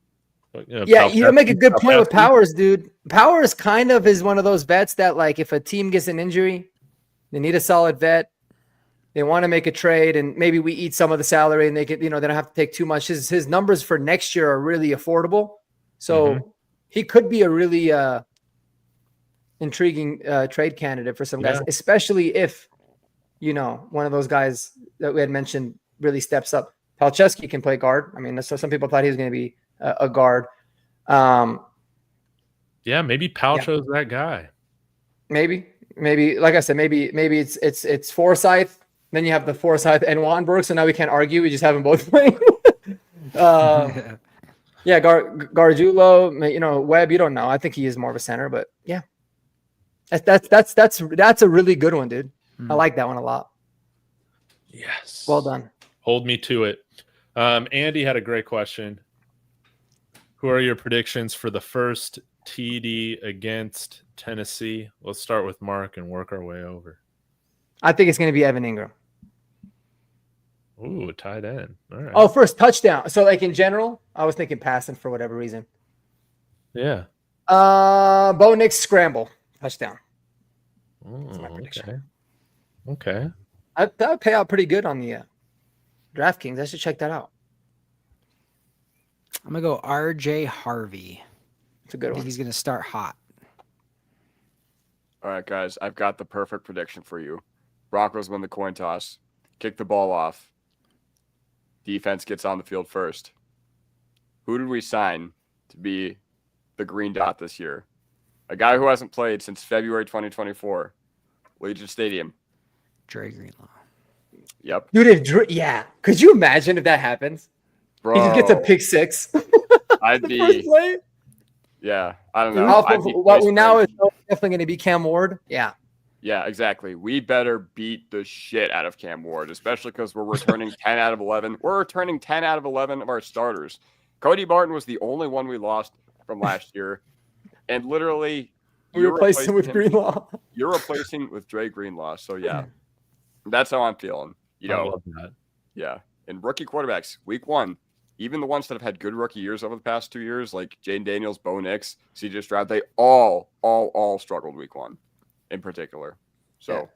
Yeah, you make a good point with Palpowski. Powers, dude. Powers kind of is one of those vets that, like, if a team gets an injury, they need a solid vet. They want to make a trade, and maybe we eat some of the salary, and they get, they don't have to take too much. His numbers for next year are really affordable, so he could be a really intriguing trade candidate for some guys, especially if one of those guys that we had mentioned really steps up. Palczewski can play guard. I mean, so some people thought he was going to be a guard. Yeah, maybe Palcho's that guy. Maybe, like I said, maybe it's Forsythe. Then you have the Forsythe and Wanberg. So now we can't argue. We just have them both playing. Yeah, Gargiulo. Webb. You don't know. I think he is more of a center, but yeah, that's a really good one, dude. I like that one a lot. Yes. Well done. Hold me to it. Andy had a great question. Who are your predictions for the first TD against Tennessee? Let's start with Mark and work our way over. I think it's going to be Evan Ingram. Ooh, a tight end. All right. Oh, first touchdown. So, like, in general, I was thinking passing for whatever reason. Yeah. Bo Nix scramble touchdown. That's my prediction. Okay. That would pay out pretty good on the DraftKings. I should check that out. I'm going to go RJ Harvey. It's a good I one. think he's going to start hot. All right, guys, I've got the perfect prediction for you. Broncos win the coin toss, kick the ball off. Defense gets on the field first. Who did we sign to be the green dot this year? A guy who hasn't played since February 2024. Legion Stadium. Dre Greenlaw. Yep. Dude, could you imagine if that happens? Bro, He just gets a pick six. I'd First be, play? yeah, I don't know. Off I'd of be what we now is crazy. definitely going to be Cam Ward. Yeah. Yeah, exactly. We better beat the shit out of Cam Ward, especially because we're returning 10 out of 11. We're returning 10 out of 11 of our starters. Cody Barton was the only one we lost from last year. And literally, We replaced him with Greenlaw. You're replacing with Dre Greenlaw. So, yeah, that's how I'm feeling. I love that. Yeah. And rookie quarterbacks, week one, even the ones that have had good rookie years over the past 2 years, like Jaden Daniels, Bo Nix, CJ Stroud, they all struggled week one in particular. So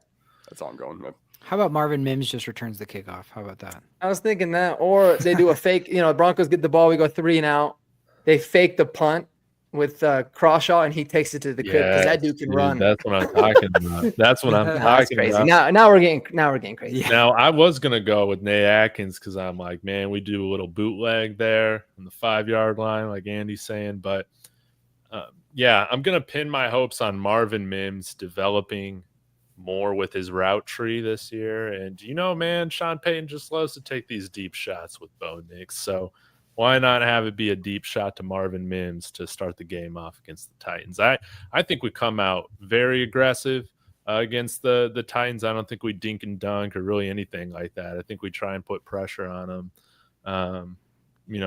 that's all I'm going with. How about Marvin Mims just returns the kickoff? How about that? I was thinking that. Or they do a fake, Broncos get the ball, we go 3 and out. They fake the punt with Crawshaw, and he takes it to the crib because that dude can run. That's what I'm talking about. That's what I'm talking crazy. about. Now we're getting crazy. Now, I was going to go with Nate Atkins because I'm like, man, we do a little bootleg there on the 5-yard line, like Andy's saying. But, I'm going to pin my hopes on Marvin Mims developing more with his route tree this year. And, man, Sean Payton just loves to take these deep shots with Bo Nix. So why not have it be a deep shot to Marvin Mims to start the game off against the Titans? I think we come out very aggressive against the Titans. I don't think we dink and dunk or really anything like that. I think we try and put pressure on them,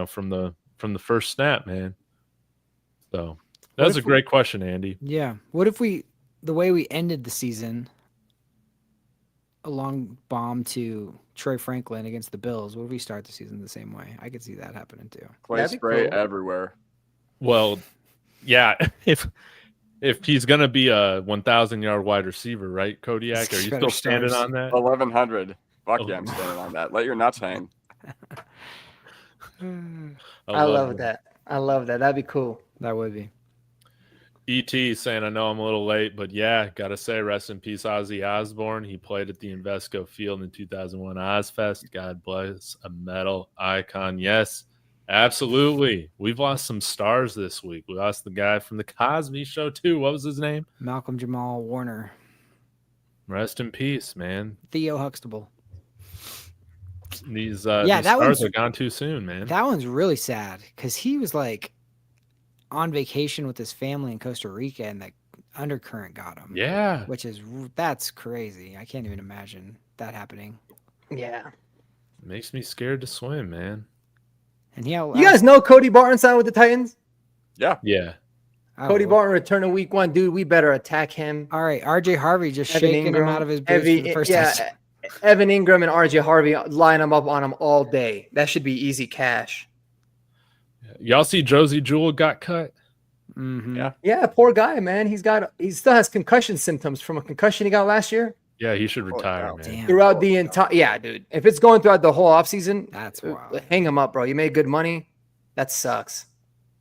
from the first snap, man. So that was a great question, Andy. Yeah. What if the way we ended the season, a long bomb to Troy Franklin against the Bills, what if we start the season the same way? I could see that happening too. Play spray everywhere. Well, yeah, if he's going to be a 1,000-yard wide receiver, right, Kodiak? Are you still standing on that? 1,100. Fuck yeah, I'm standing on that. Let your nuts hang. I love that. I love that. That'd be cool. That would be. ET saying, I know I'm a little late, but yeah, got to say, rest in peace, Ozzy Osbourne. He played at the Invesco Field in 2001 Ozfest. God bless, a metal icon. Yes, absolutely. We've lost some stars this week. We lost the guy from the Cosby Show, too. What was his name? Malcolm Jamal Warner. Rest in peace, man. Theo Huxtable. These that stars are gone too soon, man. That one's really sad because he was like on vacation with his family in Costa Rica and the undercurrent got him. Yeah. That's crazy. I can't even imagine that happening. Yeah. Makes me scared to swim, man. And you guys know Cody Barton signed with the Titans? Yeah. Yeah. Cody Barton return in week 1, dude. We better attack him. All right, RJ Harvey just Evan shaking Ingram, him out of his boots for the first time. Evan Ingram and RJ Harvey line them up on him all day. That should be easy cash. Y'all see Josie Jewell got cut? Mm-hmm. Yeah, poor guy, man. He still has concussion symptoms from a concussion he got last year. Yeah, he should retire, man. Damn. Throughout the entire, dude. If it's going throughout the whole offseason, That's wild. hang him up, bro. You made good money. That sucks.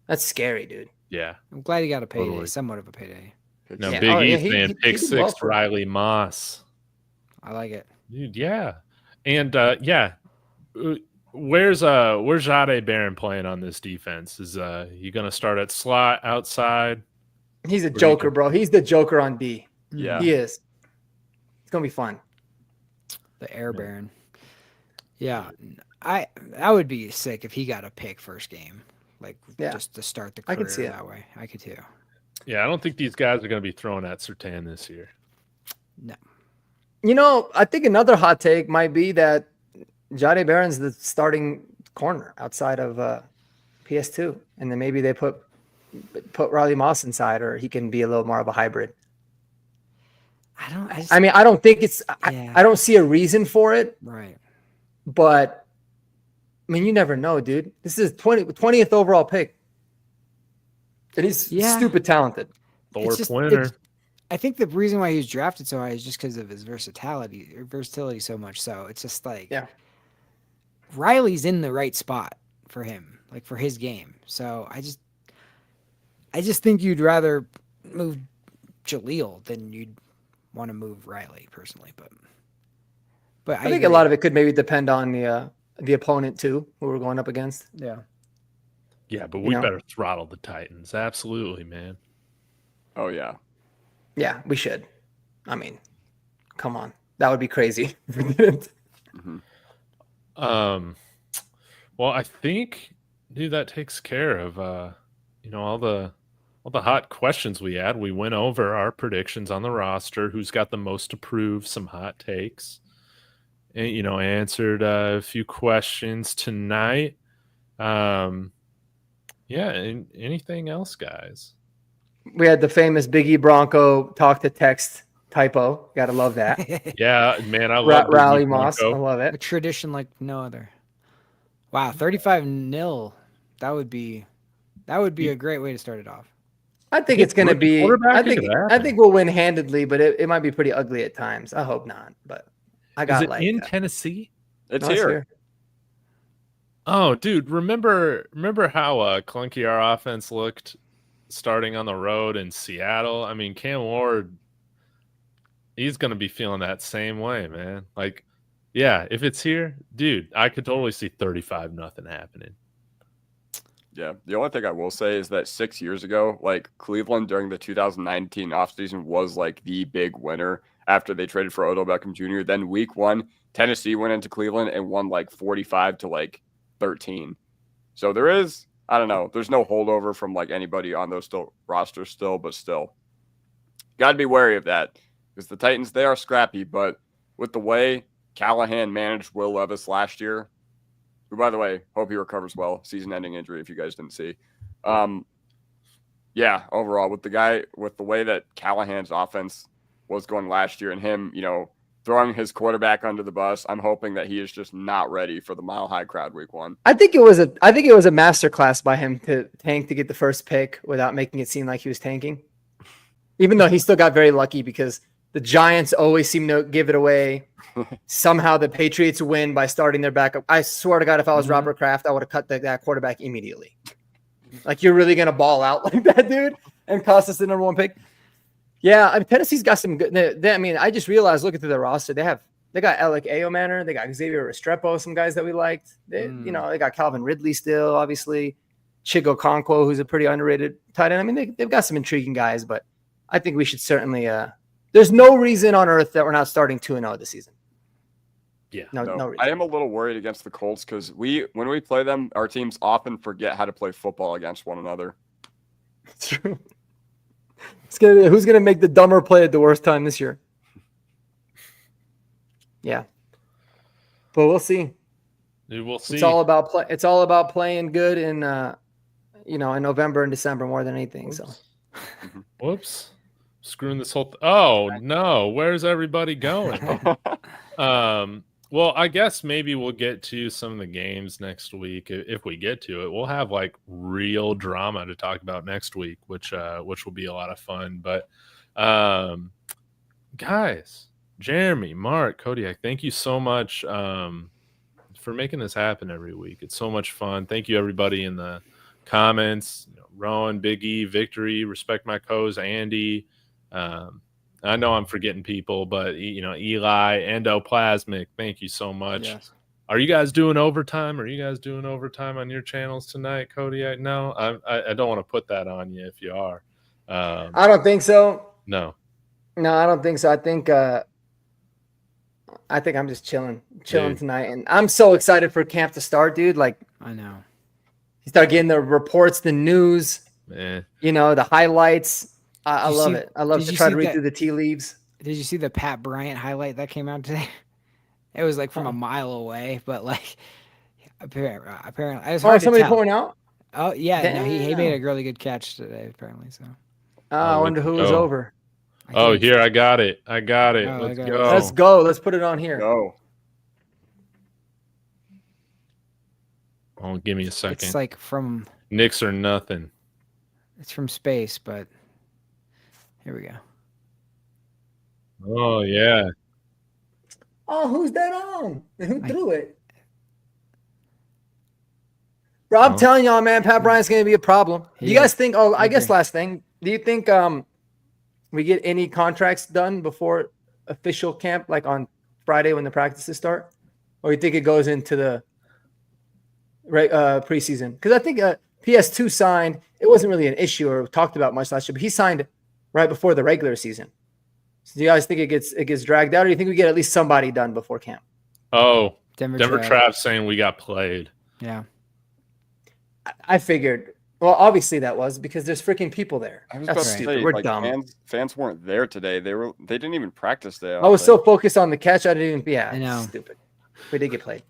That's scary, dude. Yeah. I'm glad he got a payday, Totally. somewhat of a payday. No, Yeah. Big Oh, yeah, E's saying he pick did well 6, for him. Riley Moss. I like it. Dude, yeah. And where's Jade Barron playing on this defense? Is he gonna start at slot, outside? He's a joker, bro. He's the joker on D. Yeah. He is. It's gonna be fun. The Air Baron. Yeah, that would be sick if he got a pick first game, like just to start the career I could see it. that way. I could too. Yeah, I don't think these guys are gonna be throwing at Surtain this year. No. You know, I think another hot take might be that Jade Barron's the starting corner outside of PS2, and then maybe they put Riley Moss inside, or he can be a little more of a hybrid. I mean, I don't think it's. I don't see a reason for it. Right. But I mean, you never know, dude. This is 20th overall pick, and he's stupid talented. Thor Pointer. I think the reason why he was drafted so high is just because of his versatility so much. So it's just like, Riley's in the right spot for him, like for his game. So I just think you'd rather move Jaleel than you'd want to move Riley personally. But I think a lot of it could maybe depend on the opponent too, who we're going up against. Yeah. Yeah, but we better throttle the Titans. Absolutely, man. Oh yeah. Yeah, we should. I mean, come on. That would be crazy if we didn't. Well, I think, dude, that takes care of all the hot questions we had. We went over our predictions on the roster, who's got the most to prove, some hot takes, and answered a few questions tonight. Anything else, guys? We had the famous Biggie Bronco talk to text typo. Gotta love that. Yeah, man, I love Riley Moss. I love a it. tradition like no other. Wow, 35-0. That would be a great way to start it off. I think it's gonna be. I think we'll win handedly, but it might be pretty ugly at times. I hope not. But I got in Tennessee. It's here. Oh, dude, remember how clunky our offense looked starting on the road in Seattle? I mean, Cam Ward, he's going to be feeling that same way, man. Like, yeah, if it's here, dude, I could totally see 35-0 happening. Yeah, the only thing I will say is that 6 years ago, like Cleveland during the 2019 offseason was like the big winner after they traded for Odell Beckham Jr. Then week 1, Tennessee went into Cleveland and won like 45-13. So there is, I don't know, there's no holdover from like anybody on those rosters still, but still. Got to be wary of that because the Titans, they are scrappy, but with the way Callahan managed Will Levis last year, who, by the way, hope he recovers well, season-ending injury if you guys didn't see. Yeah, overall, with the way that Callahan's offense was going last year and him, throwing his quarterback under the bus, I'm hoping that he is just not ready for the Mile High crowd week 1. I think it was a masterclass by him to tank to get the first pick without making it seem like he was tanking. Even though he still got very lucky because the Giants always seem to give it away. Somehow the Patriots win by starting their backup. I swear to God, if I was Robert Kraft, I would have cut that quarterback immediately. Like, you're really going to ball out like that, dude, and cost us the number 1 pick? Yeah, I mean, Tennessee's got some good. I just realized looking through their roster, they got Alec Ayomanor, they got Xavier Restrepo, some guys that we liked. They got Calvin Ridley still, obviously, Chigo Okonkwo, who's a pretty underrated tight end. I mean, they've got some intriguing guys, but I think we should certainly. There's no reason on earth that we're not starting 2-0 this season. Yeah, no reason. I am a little worried against the Colts because when we play them, our teams often forget how to play football against one another. It's true. Who's gonna make the dumber play at the worst time this year? Yeah, but we'll see. Dude, we'll see. It's all about playing good in in November and December more than anything. So Whoops. Screwing this whole oh no, where's everybody going? Well, I guess maybe we'll get to some of the games next week if we get to it. We'll have like real drama to talk about next week, which will be a lot of fun. But guys, Jeremy, Mark, Kodiak, thank you so much for making this happen every week. It's so much fun. Thank you everybody in the comments. Rowan, Big E, Victory, Respect My Co's, Andy. I know I'm forgetting people, but Eli, Endoplasmic, thank you so much. Yes. Are you guys doing overtime? Are you guys doing overtime on your channels tonight, Kodiak? No, I don't want to put that on you if you are. I don't think so. No, I don't think so. I think I'm just chilling Dude. tonight, and I'm so excited for camp to start, dude. Like, I know. you start getting the reports, the news, the highlights. I love it. I love to try to read through the tea leaves. Did you see the Pat Bryant highlight that came out today? It was like from a mile away, but like apparently, it was hard to somebody tell. pulling out. Oh yeah, no, he made a really good catch today, apparently. So. I wonder who was over. Oh, here I got it. Oh, Let's go. Let's go. Let's put it on here. Go. Oh, give me a second. It's like from Knicks or nothing. It's from space, but here we go. Oh yeah. Oh, who's that on? And who threw it? Bro, I'm telling y'all, man, Pat Bryant's going to be a problem. Do you guys think, I guess last thing, do you think we get any contracts done before official camp, like on Friday when the practices start? Or you think it goes into the preseason? Because I think PS2 signed, it wasn't really an issue or talked about much last year, but he signed right before the regular season. So do you guys think it gets dragged out, or do you think we get at least somebody done before camp? Oh, Denver Trav saying we got played. Yeah. I figured. Well, obviously that was because there's freaking people there. I was That's about to stupid. say, We're like, dumb. fans weren't there today. They didn't even practice there. I was so focused on the catch, I didn't even. Yeah, I know. Stupid. We did get played.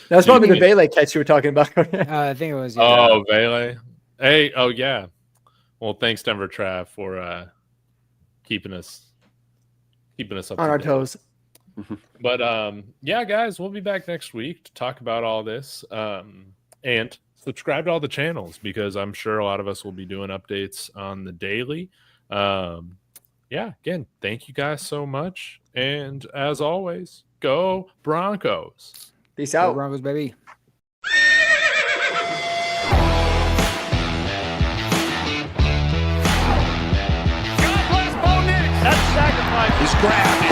That was probably the Bailey catch you were talking about. I think it was. Oh, Bailey. Hey, oh yeah. Well, thanks Denver Trav for keeping us up on to our date. toes. But yeah, guys, we'll be back next week to talk about all this. And subscribe to all the channels because I'm sure a lot of us will be doing updates on the daily. Yeah, again, thank you guys so much. And as always, go Broncos. Peace Go out. Broncos, baby. God bless Bo NIx. That's sacrifice. He's grabbed.